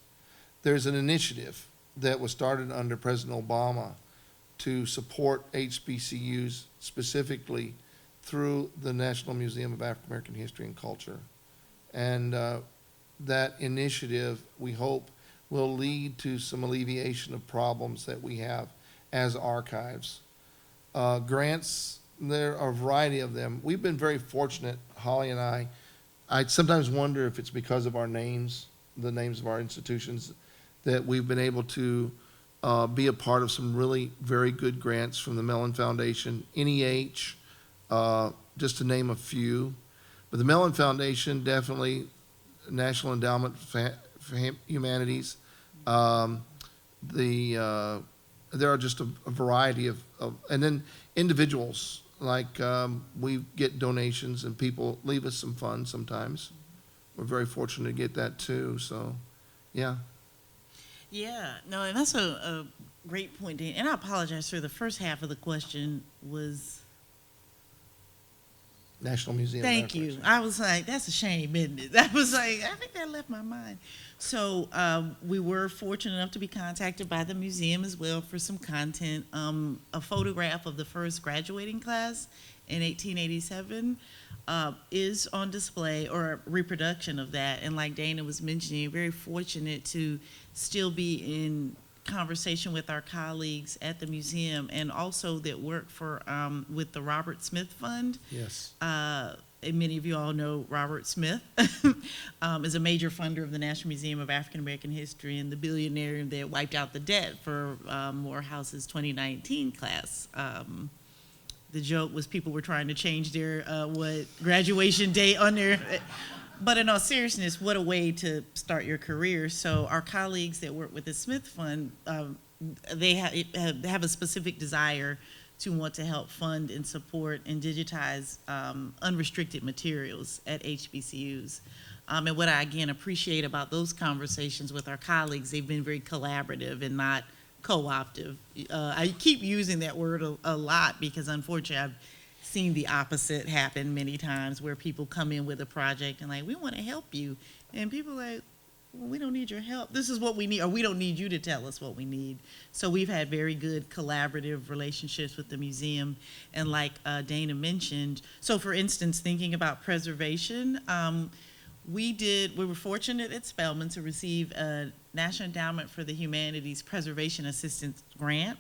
There's an initiative that was started under President Obama to support HBCUs specifically through the National Museum of African American History and Culture. And that initiative, we hope, will lead to some alleviation of problems that we have as archives. Grants, there are a variety of them. We've been very fortunate, Holly and I sometimes wonder if it's because of our names, the names of our institutions, that we've been able to be a part of some really very good grants from the Mellon Foundation, NEH, just to name a few. But the Mellon Foundation, definitely National Endowment for Humanities. There are just a variety of, and then individuals, like we get donations and people leave us some funds sometimes. We're very fortunate to get that too, so yeah. Yeah, no, and that's a great point, Dan. And I apologize, sir. The first half of the question was. National Museum. Thank you. I was like, that's a shame, isn't it? I was like, I think that left my mind. So we were fortunate enough to be contacted by the museum as well for some content. A photograph of the first graduating class in 1887 is on display, or a reproduction of that. And like Dana was mentioning, very fortunate to still be conversation with our colleagues at the museum and also that work for with the Robert Smith Fund. Yes. And many of you all know Robert Smith is a major funder of the National Museum of African American History and the billionaire that wiped out the debt for Morehouse's 2019 class. The joke was people were trying to change their graduation date on their. But in all seriousness, what a way to start your career. So our colleagues that work with the Smith Fund, they have a specific desire to want to help fund and support and digitize unrestricted materials at HBCUs. And what I, again, appreciate about those conversations with our colleagues, they've been very collaborative and not co-optive. I keep using that word a lot because unfortunately I've seen the opposite happen many times where people come in with a project and like, we want to help you. And people are like, well, we don't need your help. This is what we need, or we don't need you to tell us what we need. So we've had very good collaborative relationships with the museum. And like Dana mentioned, so for instance, thinking about preservation, we were fortunate at Spelman to receive a National Endowment for the Humanities Preservation Assistance Grant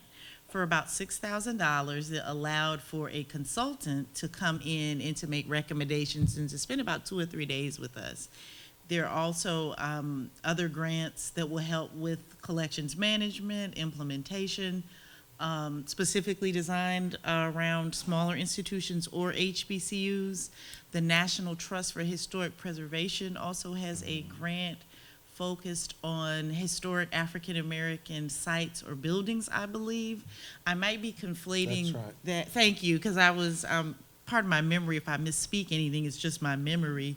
for about $6,000 that allowed for a consultant to come in and to make recommendations and to spend about 2 or 3 days with us. There are also other grants that will help with collections management, implementation, specifically designed around smaller institutions or HBCUs. The National Trust for Historic Preservation also has a grant focused on historic African American sites or buildings, I believe. I might be conflating That's right. that. Thank you, because I was part of my memory. If I misspeak anything, it's just my memory.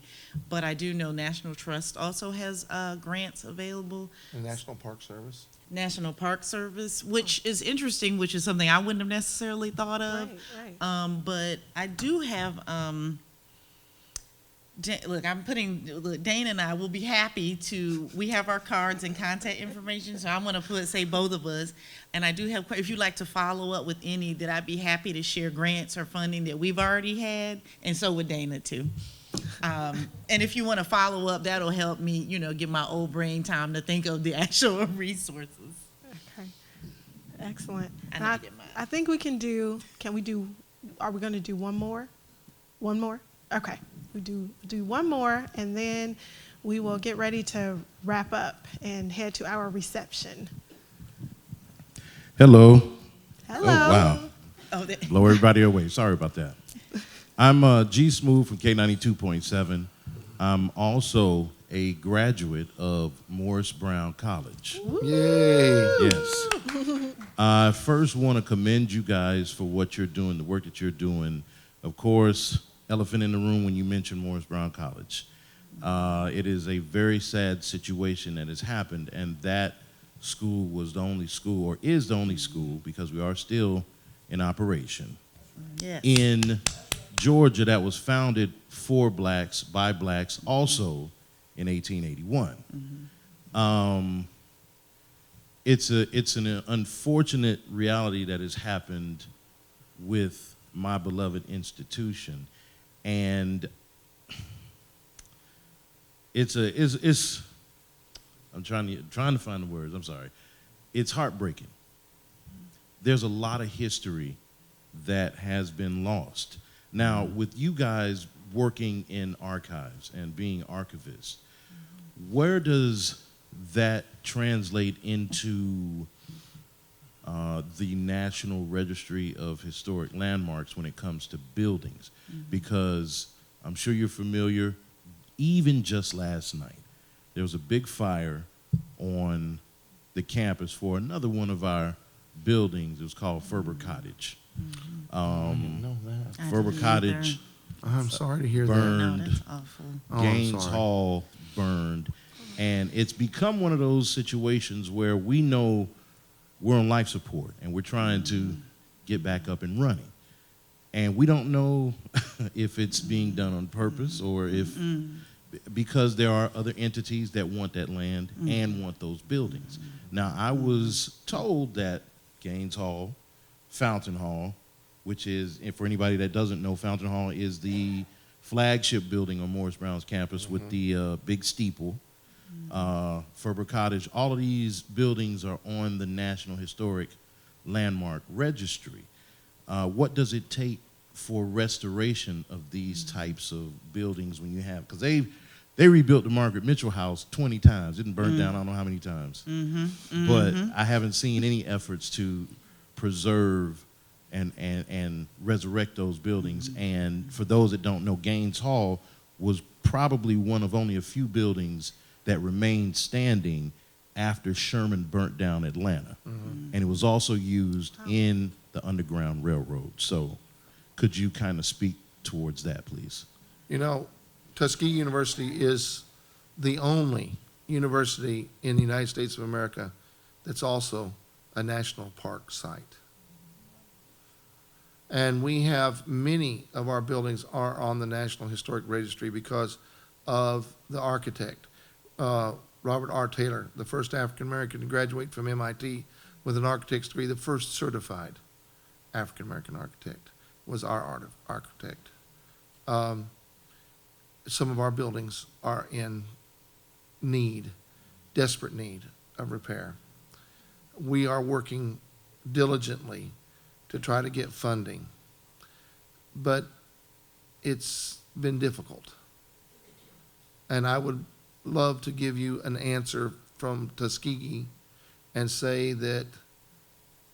But I do know National Trust also has grants available. The National Park Service. National Park Service, which is interesting, which is something I wouldn't have necessarily thought of. Right. But I do have. Look, Dana and I will be happy to, we have our cards and contact information, so I'm going to say both of us. And I do have, if you'd like to follow up with any, that I'd be happy to share grants or funding that we've already had, and so would Dana too. And if you want to follow up, that'll help me, give my old brain time to think of the actual resources. Okay. Excellent. I And need to get mine. I think we can do, are we going to do one more? One more? Okay. We do one more, and then we will get ready to wrap up and head to our reception. Hello. Hello. Oh, wow. Oh, Blow everybody away. Sorry about that. I'm G Smooth from K92.7. I'm also a graduate of Morris Brown College. Yay. Yes. I first want to commend you guys for what you're doing, the work that you're doing. Of course, elephant in the room when you mention Morris Brown College. It is a very sad situation that has happened, and that school was the only school, or is the only school, because we are still in operation, yes. in Georgia that was founded for blacks, by blacks, also in 1881. Mm-hmm. It's an unfortunate reality that has happened with my beloved institution. And I'm trying to find the words, I'm sorry. It's heartbreaking. There's a lot of history that has been lost. Now, with you guys working in archives and being archivists, where does that translate into the National Registry of Historic Landmarks when it comes to buildings? Because I'm sure you're familiar, even just last night, there was a big fire on the campus for another one of our buildings. It was called Ferber Cottage. I didn't know that. I Ferber didn't Cottage I'm sorry to hear burned. No, that's awful. Oh, I'm Gaines sorry. Hall burned. And it's become one of those situations where we know we're on life support and we're trying to get back up and running. And we don't know if it's being done on purpose or if, because there are other entities that want that land and want those buildings. Now, I was told that Gaines Hall, Fountain Hall, which is, and for anybody that doesn't know, Fountain Hall is the flagship building on Morris Brown's campus with the big steeple. Ferber Cottage, all of these buildings are on the National Historic Landmark Registry. What does it take for restoration of these types of buildings when you have, because they rebuilt the Margaret Mitchell House 20 times. It didn't burn down I don't know how many times. But I haven't seen any efforts to preserve and resurrect those buildings. And for those that don't know, Gaines Hall was probably one of only a few buildings that remained standing after Sherman burnt down Atlanta. And it was also used in the Underground Railroad. So could you kind of speak towards that, please? You know, Tuskegee University is the only university in the United States of America that's also a national park site. And we have many of our buildings are on the National Historic Registry because of the architect. Robert R. Taylor, the first African-American to graduate from MIT with an architect's degree, the first certified African-American architect, was our architect. Some of our buildings are in need, desperate need of repair. We are working diligently to try to get funding, but it's been difficult. And I would love to give you an answer from Tuskegee and say that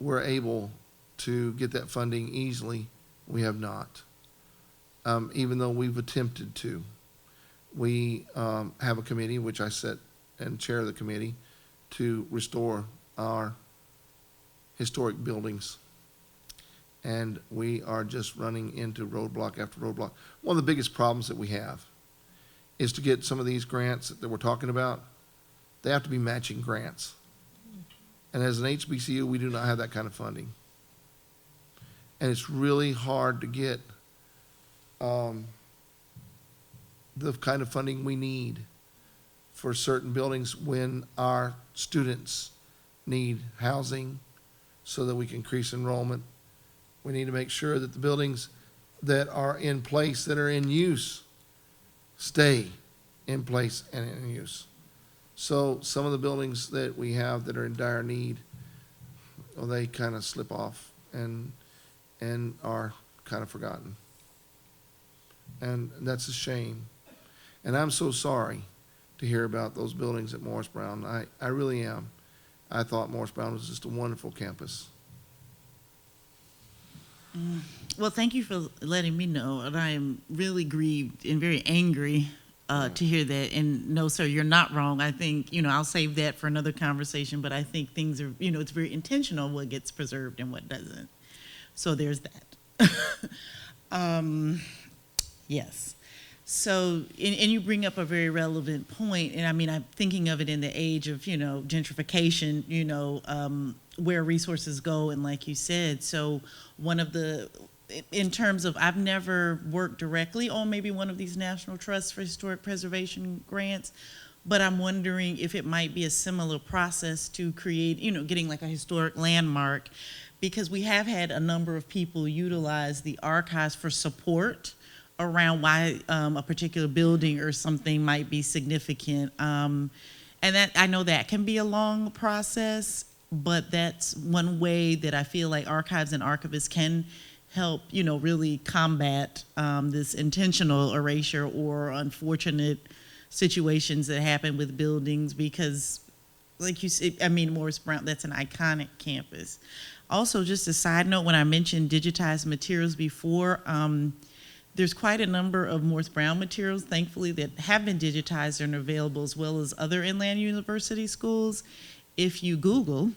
we're able to get that funding easily. We have not, even though we've attempted to. We have a committee, which I sit and chair the committee, to restore our historic buildings. And we are just running into roadblock after roadblock. One of the biggest problems that we have is to get some of these grants that we're talking about. They have to be matching grants. And as an HBCU, we do not have that kind of funding. And it's really hard to get the kind of funding we need for certain buildings when our students need housing so that we can increase enrollment. We need to make sure that the buildings that are in place, that are in use, stay in place and in use. So some of the buildings that we have that are in dire need, well, they kind of slip off and are kind of forgotten. And that's a shame. And I'm so sorry to hear about those buildings at Morris Brown. I really am. I thought Morris Brown was just a wonderful campus. Well, thank you for letting me know, and I am really grieved and very angry to hear that. And no, sir, you're not wrong. I think, I'll save that for another conversation, but I think things are, it's very intentional what gets preserved and what doesn't. So there's that. Yes. So, and you bring up a very relevant point, and I mean, I'm thinking of it in the age of, gentrification, where resources go, and like you said, so one of the, in terms of, I've never worked directly on maybe one of these National Trusts for Historic Preservation grants, but I'm wondering if it might be a similar process to create, getting like a historic landmark, because we have had a number of people utilize the archives for support around why a particular building or something might be significant. And that, I know that can be a long process, but that's one way that I feel like archives and archivists can help, really combat this intentional erasure or unfortunate situations that happen with buildings, because like you said, I mean, Morris Brown, that's an iconic campus. Also, just a side note, when I mentioned digitized materials before, there's quite a number of Morris Brown materials, thankfully, that have been digitized and are available, as well as other inland university schools. If you Google,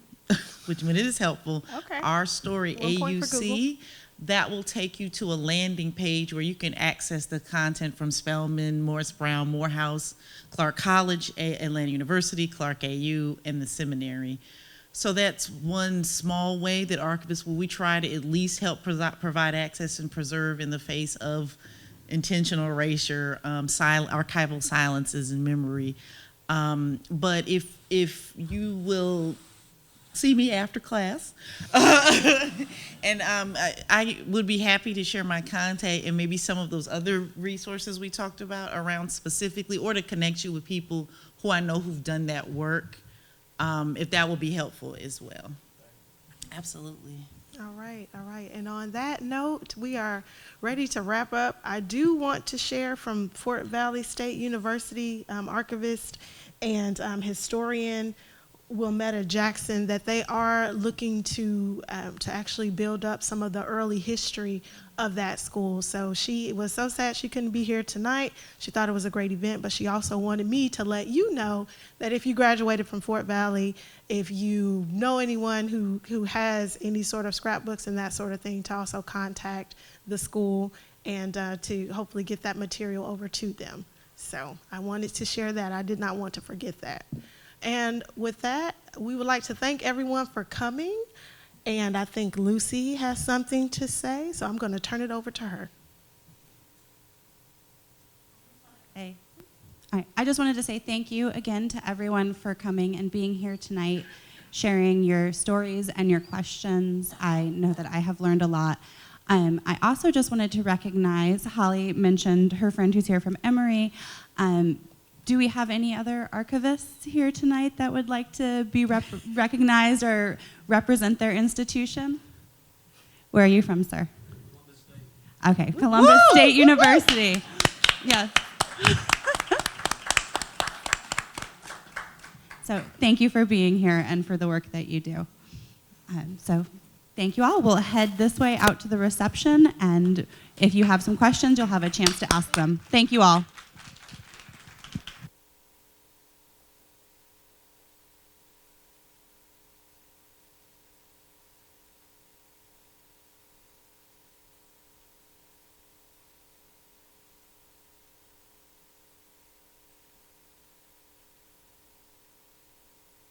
which when it is helpful, Okay. Our Story 1 point for AUC, that will take you to a landing page where you can access the content from Spelman, Morris Brown, Morehouse, Clark College, Atlanta University, Clark AU, and the seminary. So that's one small way that archivists, we try to at least help provide access and preserve in the face of intentional erasure, archival silences and memory. But if you will see me after class, and I would be happy to share my contact and maybe some of those other resources we talked about around specifically, or to connect you with people who I know who've done that work, if that will be helpful as well. Absolutely. All right, all right. And on that note, we are ready to wrap up. I do want to share from Fort Valley State University archivist and historian Wilmetta Jackson that they are looking to actually build up some of the early history of that school. So she was so sad she couldn't be here tonight. She thought it was a great event, but she also wanted me to let you know that if you graduated from Fort Valley, if you know anyone who has any sort of scrapbooks and that sort of thing, to also contact the school and to hopefully get that material over to them. So I wanted to share that. I did not want to forget that. And with that, we would like to thank everyone for coming. And I think Lucy has something to say, so I'm going to turn it over to her. Hey. All right. I just wanted to say thank you again to everyone for coming and being here tonight, sharing your stories and your questions. I know that I have learned a lot. I also just wanted to recognize, Holly mentioned her friend who's here from Emory. Do we have any other archivists here tonight that would like to be recognized or represent their institution? Where are you from, sir? Columbus State. Okay, Columbus State University. Yes. So thank you for being here and for the work that you do. So thank you all. We'll head this way out to the reception, and if you have some questions, you'll have a chance to ask them. Thank you all.